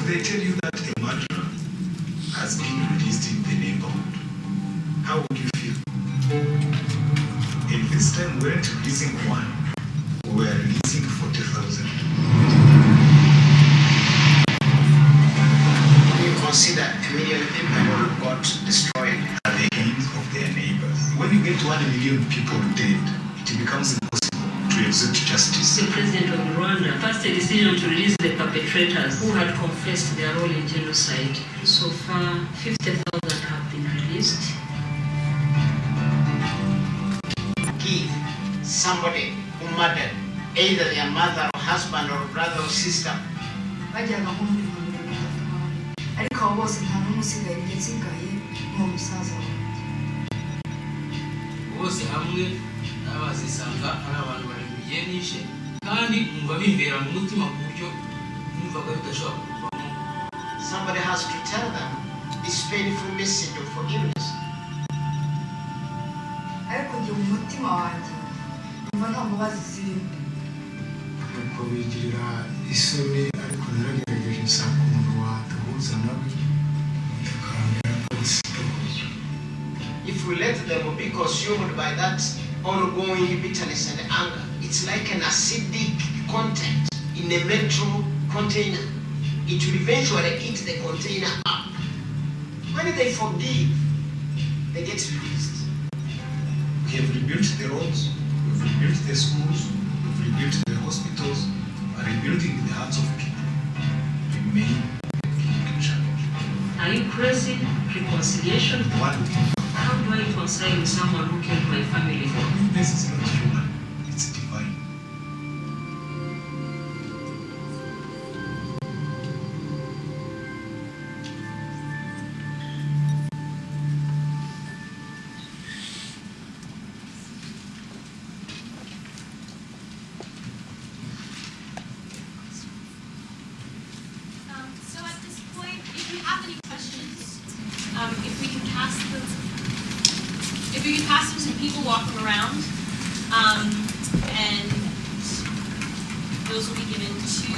They tell you that a murderer has been released in the neighborhood. How would you feel? In this time, we weren't releasing one, we were releasing 40,000. You consider a million people got destroyed At the hands of their neighbors. When you get 1 million people dead, it becomes impossible to exert justice. The president of Rwanda passed a decision to release the perpetrators who had confessed their role in genocide. So far, 50,000 have been released. Give somebody who murdered either their mother or husband or brother or sister bajyaga kumvira ariko abo bose nta n'umwe usigaye nsigaye mu musaza wanjye bose hamwe n'abazisanga ari abantu barindwiye nishe kandi numva bimbera mu mutima ku buryo numvaga bidashobora kuvamo. somebody has to tell them this painful message of forgiveness. ariko njye mu mutima wanjye numva nta mbabazi zirimo. Nuko bigirira isoni, ariko naragerageje nsanga umuntu watahuza nawe tukambera polisi. If we let them be consumed by that ongoing bitterness and anger, it's like an acidic content in a metal container. It will eventually eat the container up. When they forgive, they get released. We have rebuilt the roads, we've rebuilt the schools, we've rebuilt the hospitals, and rebuilding the hearts of people remain a big challenge. Are you crazy? Reconciliation? One thing, How do I reconcile with someone who killed my family? forgiveness is not human, it's divine. So at this point, if you have any questions, if we can pass them to people walking around, and those will be given to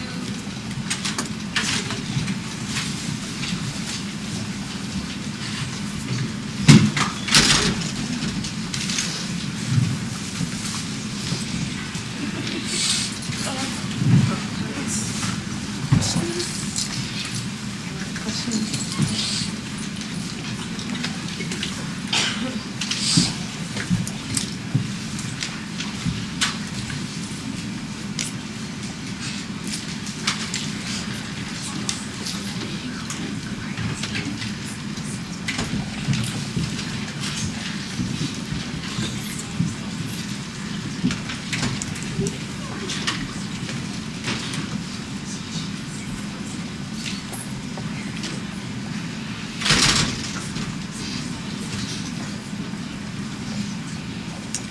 Mr. Beach.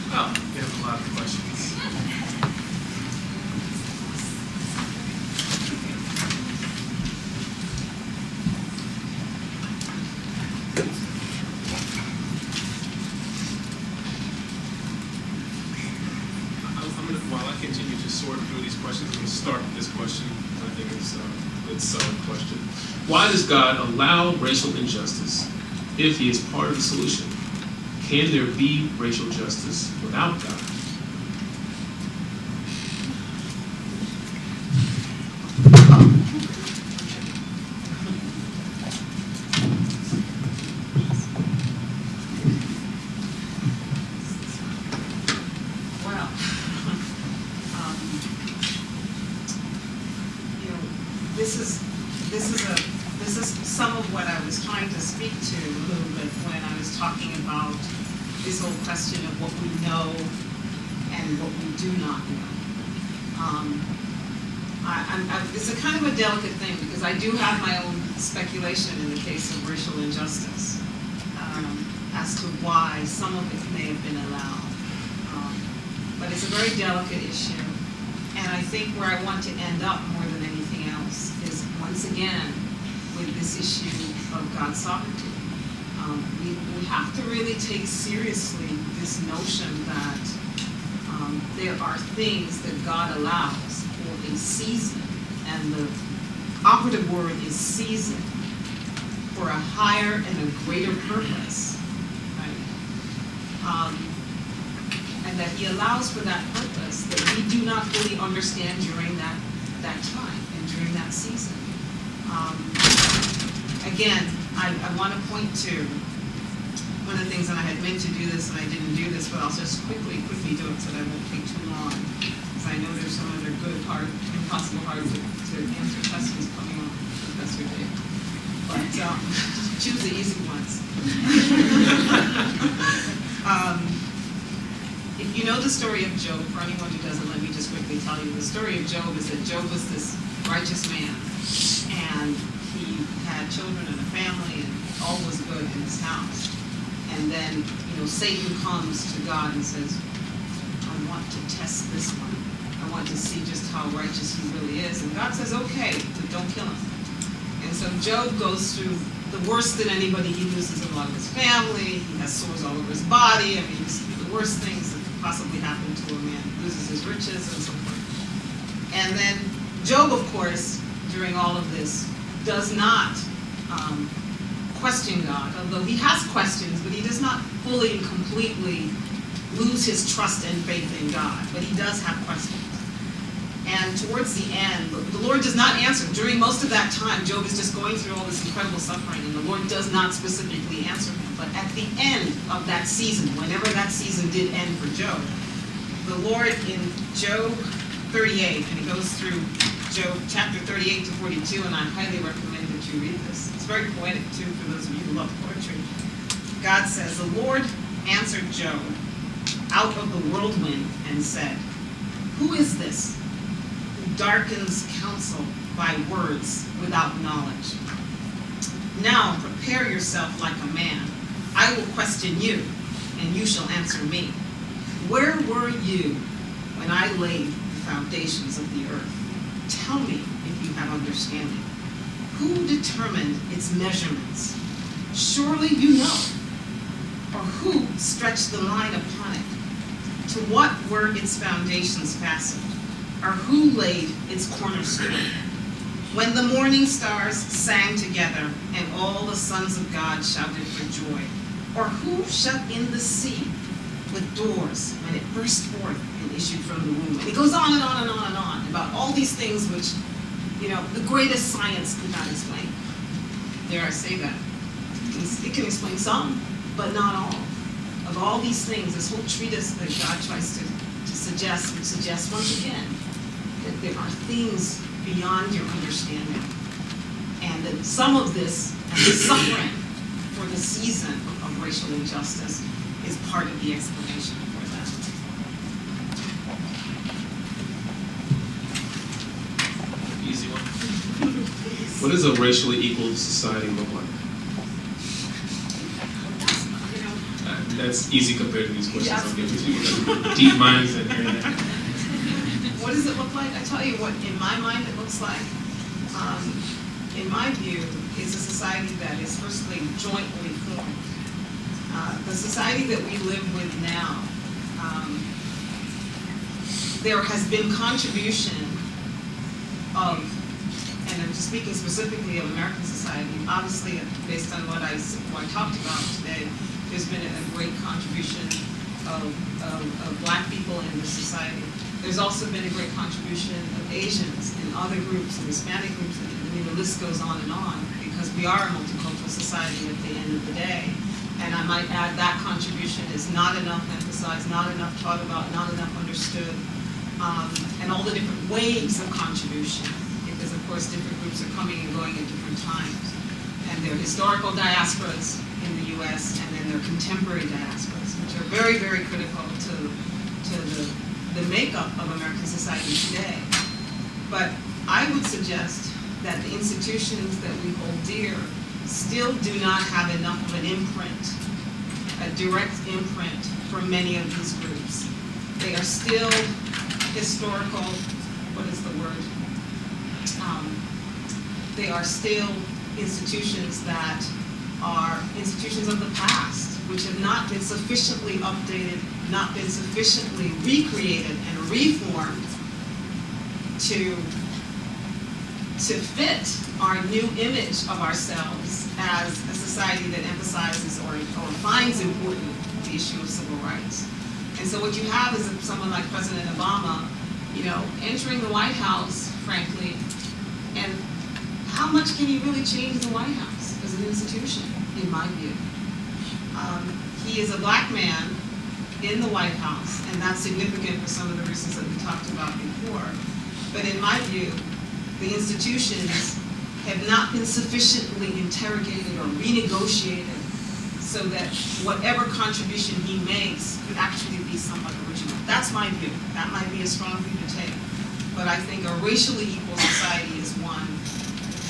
Well, we have a lot of questions. While I continue to sort through these questions, I'm going to start with this question. I think it's a solid question. Why does God allow racial injustice if he is part of the solution? Can there be racial justice without God? this is some of what I was trying to speak to a little bit when I was talking about this whole question of what we know and what we do not know. It's a kind of a delicate thing because I do have my own speculation in the case of racial injustice as to why some of it may have been allowed. But it's a very delicate issue. And I think where I want to end up more than anything else is once again with this issue of God's sovereignty. We have to really take seriously this notion that there are things that God allows for a season, and the operative word is season, for a higher and a greater purpose, right? And that he allows for that purpose that we do not fully understand during that time and during that season. Again, I want to point to one of the things, and I had meant to do this and I didn't do this, but I'll just quickly do it so that I won't take too long, because I know there's some other good, impossible, hard to answer questions coming on Professor Dave. But choose the easy ones. If you know the story of Job, for anyone who doesn't, let me just quickly tell you. The story of Job is that Job was this righteous man, and he had children and a family, and all was good in his house. And then, Satan comes to God and says, I want to test this one. I want to see just how righteous he really is. And God says, okay, but don't kill him. And so Job goes through the worst than anybody. He loses a lot of his family. He has sores all over his body. I mean, it's the worst things that could possibly happen to a man. He loses his riches and so forth. And then Job, of course, during all of this, does not question God, although he has questions, but he does not fully and completely lose his trust and faith in God, but he does have questions. And towards the end, the Lord does not answer. During most of that time, Job is just going through all this incredible suffering, and the Lord does not specifically answer him. But at the end of that season, whenever that season did end for Job, the Lord in Job 38, and it goes through Job chapter 38 to 42, and I highly recommend that you read this. It's very poetic, too, for those of you who love poetry. God says, the Lord answered Job out of the whirlwind and said, who is this who darkens counsel by words without knowledge? Now prepare yourself like a man. I will question you, and you shall answer me. Where were you when I laid the foundations of the earth? Tell me if you have understanding. Who determined its measurements? Surely you know. Or who stretched the line upon it? To what were its foundations fastened? Or who laid its cornerstone? When the morning stars sang together, and all the sons of God shouted for joy? Or who shut in the sea with doors when it burst forth and issued from the womb? And it goes on and on and on and on about all these things which, the greatest science could not explain. Dare I say that? It can explain some, but not all. Of all these things, this whole treatise that God tries to suggest, would suggest once again that there are things beyond your understanding. And that some of this, and the suffering for the season of racial injustice, is part of the explanation for that. Easy one. What does a racially equal society look like? That's easy compared to these questions I'm giving to you. Deep minds and hearing that. What does it look like? I tell you what, in my mind, it looks like, in my view, it's a society that is firstly jointly formed. The society that we live with now, there has been contribution of, and I'm speaking specifically of American society, obviously based on what I talked about today, there's been a great contribution of Black people in this society. There's also been a great contribution of Asians and other groups and Hispanic groups, and the list goes on, because we are a multicultural society at the end of the day. And I might add that contribution is not enough emphasized, not enough taught about, not enough understood, and all the different waves of contribution. Because of course, different groups are coming and going at different times. And there are historical diasporas in the U.S., and then there are contemporary diasporas, which are very, very critical to the makeup of American society today. But I would suggest that the institutions that we hold dear still do not have enough of an imprint, a direct imprint for many of these groups. They are still historical, what is the word? They are still institutions that are institutions of the past, which have not been sufficiently updated, not been sufficiently recreated and reformed to fit our new image of ourselves as a society that emphasizes or finds important the issue of civil rights. And so what you have is someone like President Obama, entering the White House, frankly, and how much can he really change the White House as an institution, in my view? He is a black man in the White House, and that's significant for some of the reasons that we talked about before. But in my view, the institutions have not been sufficiently interrogated or renegotiated so that whatever contribution he makes could actually be somewhat original. That's my view. That might be a strong view to take. But I think a racially equal society is one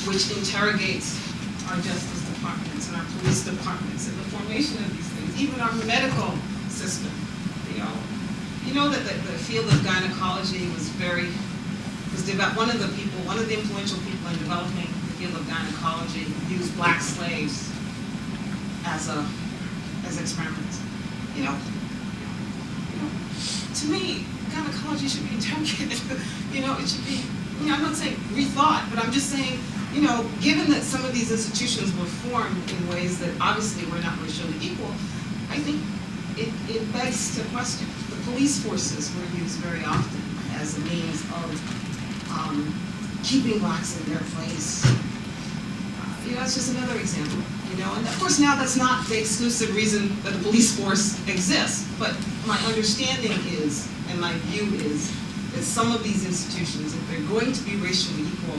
which interrogates our justice departments and our police departments and the formation of these things, even our medical system. You know that the field of gynecology was one of the influential people in developing the field of gynecology used black slaves as experiments. To me, gynecology should be interrogated. It should be, I'm not saying rethought, but I'm just saying, given that some of these institutions were formed in ways that obviously were not racially equal, I think it begs to question. The police forces were used very often as a means of keeping blacks in their place. It's just another example. And of course now that's not the exclusive reason that the police force exists, but my understanding is, and my view is, that some of these institutions, if they're going to be racially equal,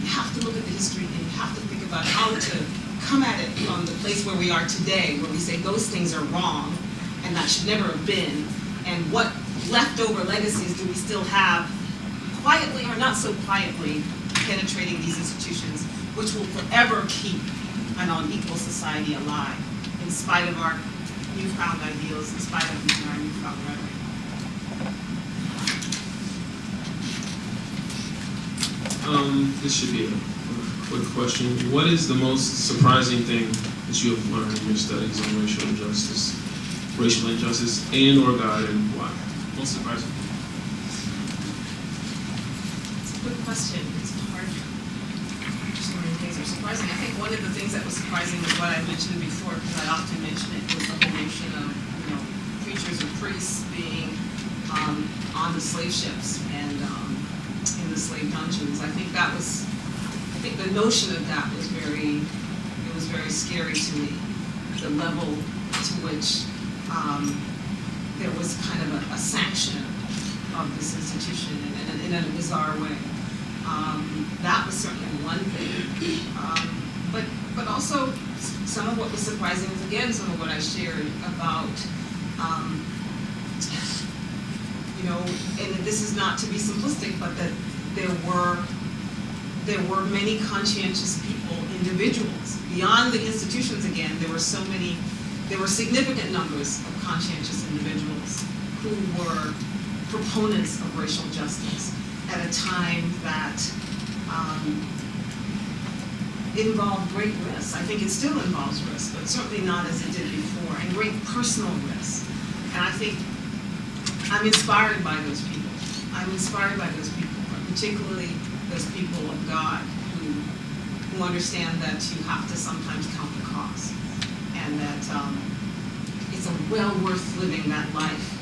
you have to look at the history and you have to think about how to come at it from the place where we are today, where we say those things are wrong and that should never have been, and what leftover legacies do we still have, quietly or not so quietly, penetrating these institutions, which will forever keep an unequal society alive, in spite of our newfound ideals, in spite of our newfound rhetoric. This should be a quick question. What is the most surprising thing that you have learned in your studies on racial injustice, and/or God, and why? Most surprising. It's a good question. It's hard. So many things are surprising. I think one of the things that was surprising was what I mentioned before, because I often mention it, was the whole notion of preachers or priests being on the slave ships and in the slave dungeons. I think the notion of that was very scary to me. The level to which there was kind of a sanction of this institution in a bizarre way. That was certainly one thing. But also some of what was surprising is, again, some of what I shared about, and this is not to be simplistic, but that there were many conscientious people, individuals, beyond the institutions. Again, there were significant numbers of conscientious individuals who were proponents of racial justice at a time that involved great risks. I think it still involves risk, but certainly not as it did before, and great personal risk. And I think I'm inspired by those people. Particularly those people of God who understand that you have to sometimes count the cost, and that it's well worth living that life,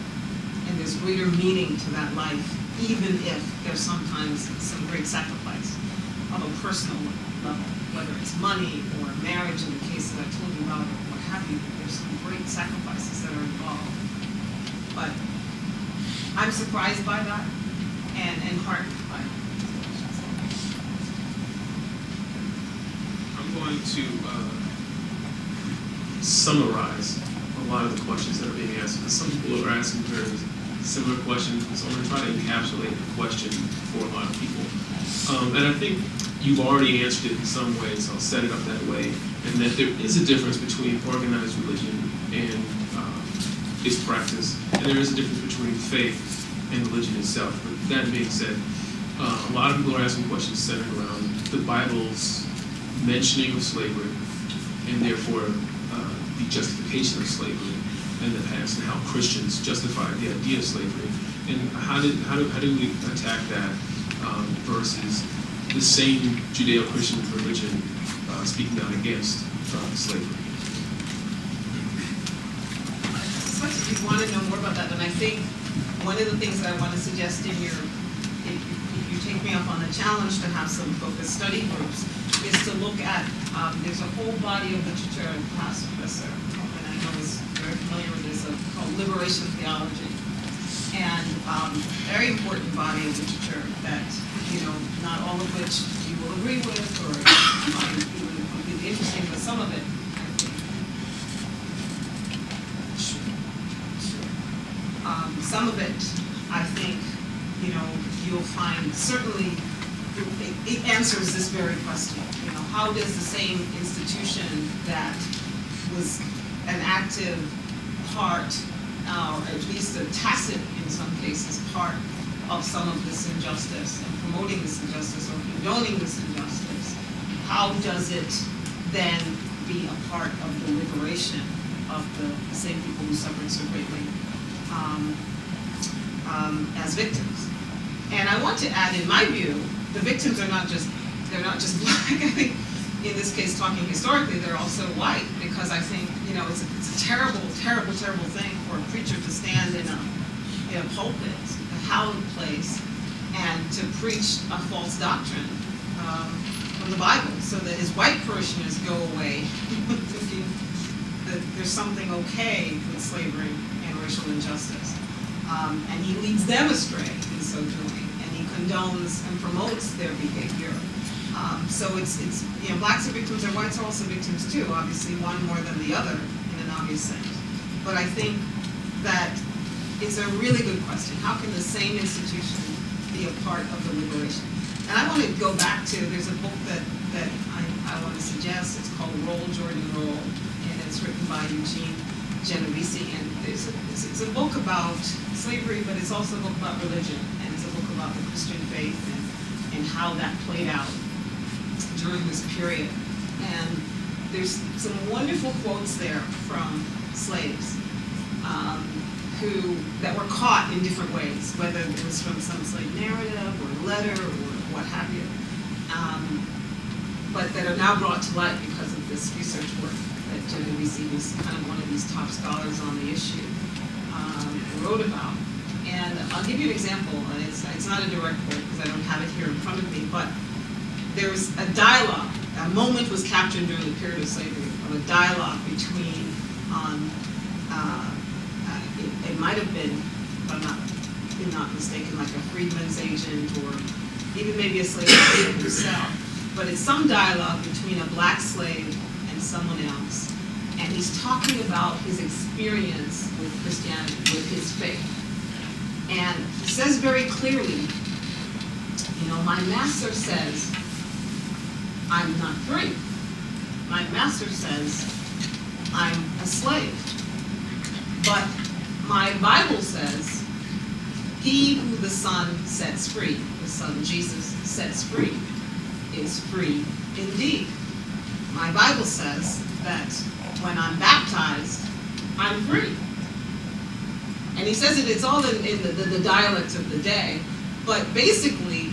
and there's greater meaning to that life, even if there's sometimes some great sacrifice of a personal level, whether it's money or marriage in the case that I told you about, or what have you. There's some great sacrifices that are involved. But I'm surprised by that and heartened by it. trying to summarize a lot of the questions that are being asked. Because some people are asking very similar questions, so I'm going to try to encapsulate the question for a lot of people. And I think you've already answered it in some ways, so I'll set it up that way, and that there is a difference between organized religion and its practice, and there is a difference between faith and religion itself. But that being said, a lot of people are asking questions centered around the Bible's mentioning of slavery, and therefore the justification of slavery in the past, and how Christians justified the idea of slavery, and how do we attack that versus the same Judeo-Christian religion speaking out against slavery. If you want to know more about that, then I think one of the things that I want to suggest in your, if you take me up on the challenge to have some focused study groups, is to look at, there's a whole body of literature, and past professor, and I know is very familiar with this, called Liberation Theology. And very important body of literature that, not all of which you will agree with or find even completely interesting, but some of it, I think. Some of it, I think, you'll find certainly it answers this very question. How does the same institution that was an active part, or at least a tacit, in some cases, part of some of this injustice and promoting this injustice or condoning this injustice, how does it then be a part of the liberation of the same people who suffered so greatly as victims? And I want to add, in my view, the victims are not just black. I think in this case, talking historically, they're also white, because I think it's a terrible, terrible, terrible thing for a preacher to stand in a pulpit, a hallowed place, and to preach a false doctrine from the Bible, so that his white parishioners go away thinking that there's something okay with slavery and racial injustice, and he leads them astray in so doing, and he condones and promotes their behavior. So it's blacks are victims and whites are also victims too, obviously one more than the other in an obvious sense. But I think that it's a really good question. How can the same institution be a part of the liberation? And I want to go back to, there's a book that I want to suggest. It's called Roll, Jordan, Roll, and it's written by Eugene Genovese. And it's a book about slavery, but it's also a book about religion, and it's a book about the Christian faith and how that played out during this period. And there's some wonderful quotes there from slaves that were caught in different ways, whether it was from some slave narrative or letter or what have you, but that are now brought to light because of this research work that Genovese was kind of one of these top scholars on the issue wrote about. And I'll give you an example, and it's not a direct quote because I don't have it here in front of me, but there's a dialogue, a moment was captured during the period of slavery, of a dialogue between, it might have been, if I'm not mistaken, like a freedman's agent or even maybe a slave agent himself, but it's some dialogue between a black slave and someone else, and he's talking about his experience with Christianity, with his faith. And he says very clearly, my master says, I'm not free. My master says, I'm a slave. But my Bible says, he who the Son sets free, the Son Jesus sets free, is free indeed. My Bible says that when I'm baptized, I'm free. And he says it's all in the dialect of the day, but basically,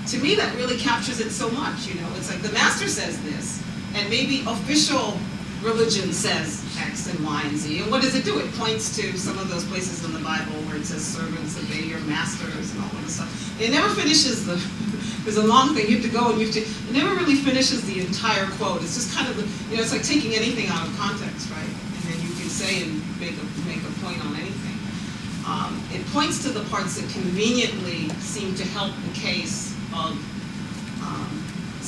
to me that really captures it so much. It's like the master says this, and maybe official religion says X and Y and Z, and what does it do? It points to some of those places in the Bible where it says servants obey your masters and all of this stuff. It never finishes there's a long thing, you have to go and it never really finishes the entire quote. It's just kind of, it's like taking anything out of context, right? And then you can say and make a point on anything. It points to the parts that conveniently seem to help the case of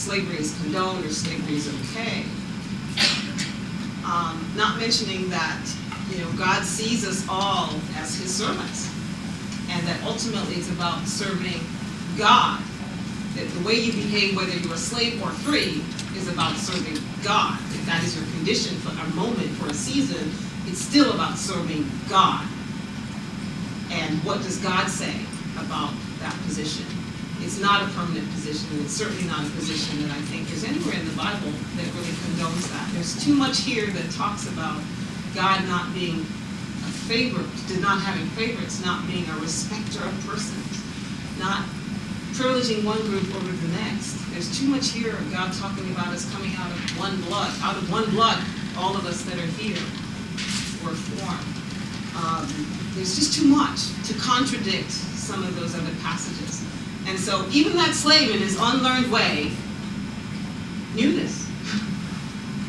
slavery is condoned or slavery is okay. Not mentioning that, God sees us all as his servants, and that ultimately it's about serving God. That the way you behave, whether you're a slave or free, is about serving God. If that is your condition for a moment, for a season, it's still about serving God. And what does God say about that position? It's not a permanent position, and it's certainly not a position that I think there's anywhere in the Bible that really condones that. There's too much here that talks about God not being a favorite, not having favorites, not being a respecter of persons, not privileging one group over the next. There's too much here of God talking about us coming out of one blood. Out of one blood, all of us that are here were formed. There's just too much to contradict some of those other passages. And so even that slave in his unlearned way knew this.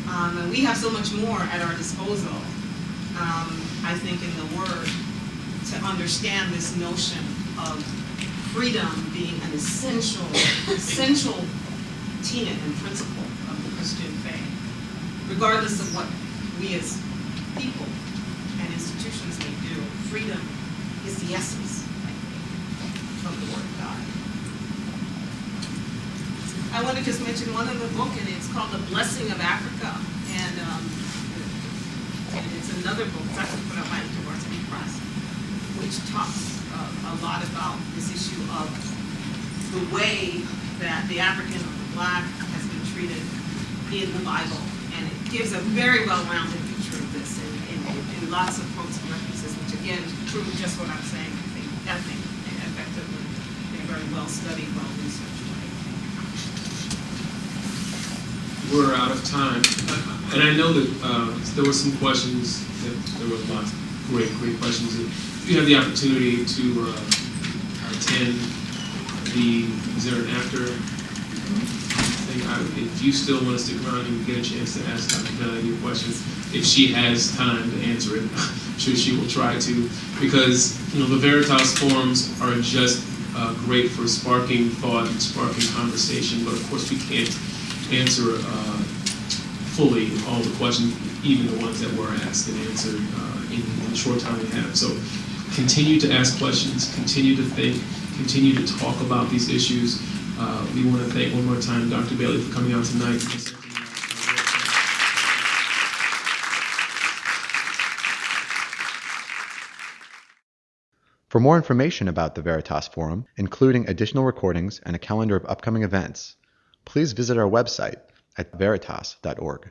And we have so much more at our disposal, I think, in the Word to understand this notion of freedom being an essential tenet and principle of the Christian faith, regardless of what we as people and institutions may do. Freedom is the essence, I think, of the Word of God. I want to just mention one other book, and it's called The Blessing of Africa. And it's another book, it's actually put out by the University Press, which talks a lot about this issue of the way that the African or the Black has been treated in the Bible. And it gives a very well-rounded picture of this in lots of quotes and references, which again prove just what I'm saying, I think effectively in a very well-studied, well-researched way. We're out of time, and I know that there were some questions. There were lots of great questions. If you have the opportunity to attend is there an after thing? If you still want to stick around and get a chance to ask Dr. Bell your questions, if she has time to answer it, I'm sure she will try to, because the Veritas forums are just great for sparking thought and sparking conversation, but of course we can't answer fully all the questions, even the ones that were asked and answered in the short time we have. So continue to ask questions, continue to think, continue to talk about these issues. We want to thank one more time Dr. Bailey for coming out tonight. For more information about the Veritas Forum, including additional recordings and a calendar of upcoming events, please visit our website at veritas.org.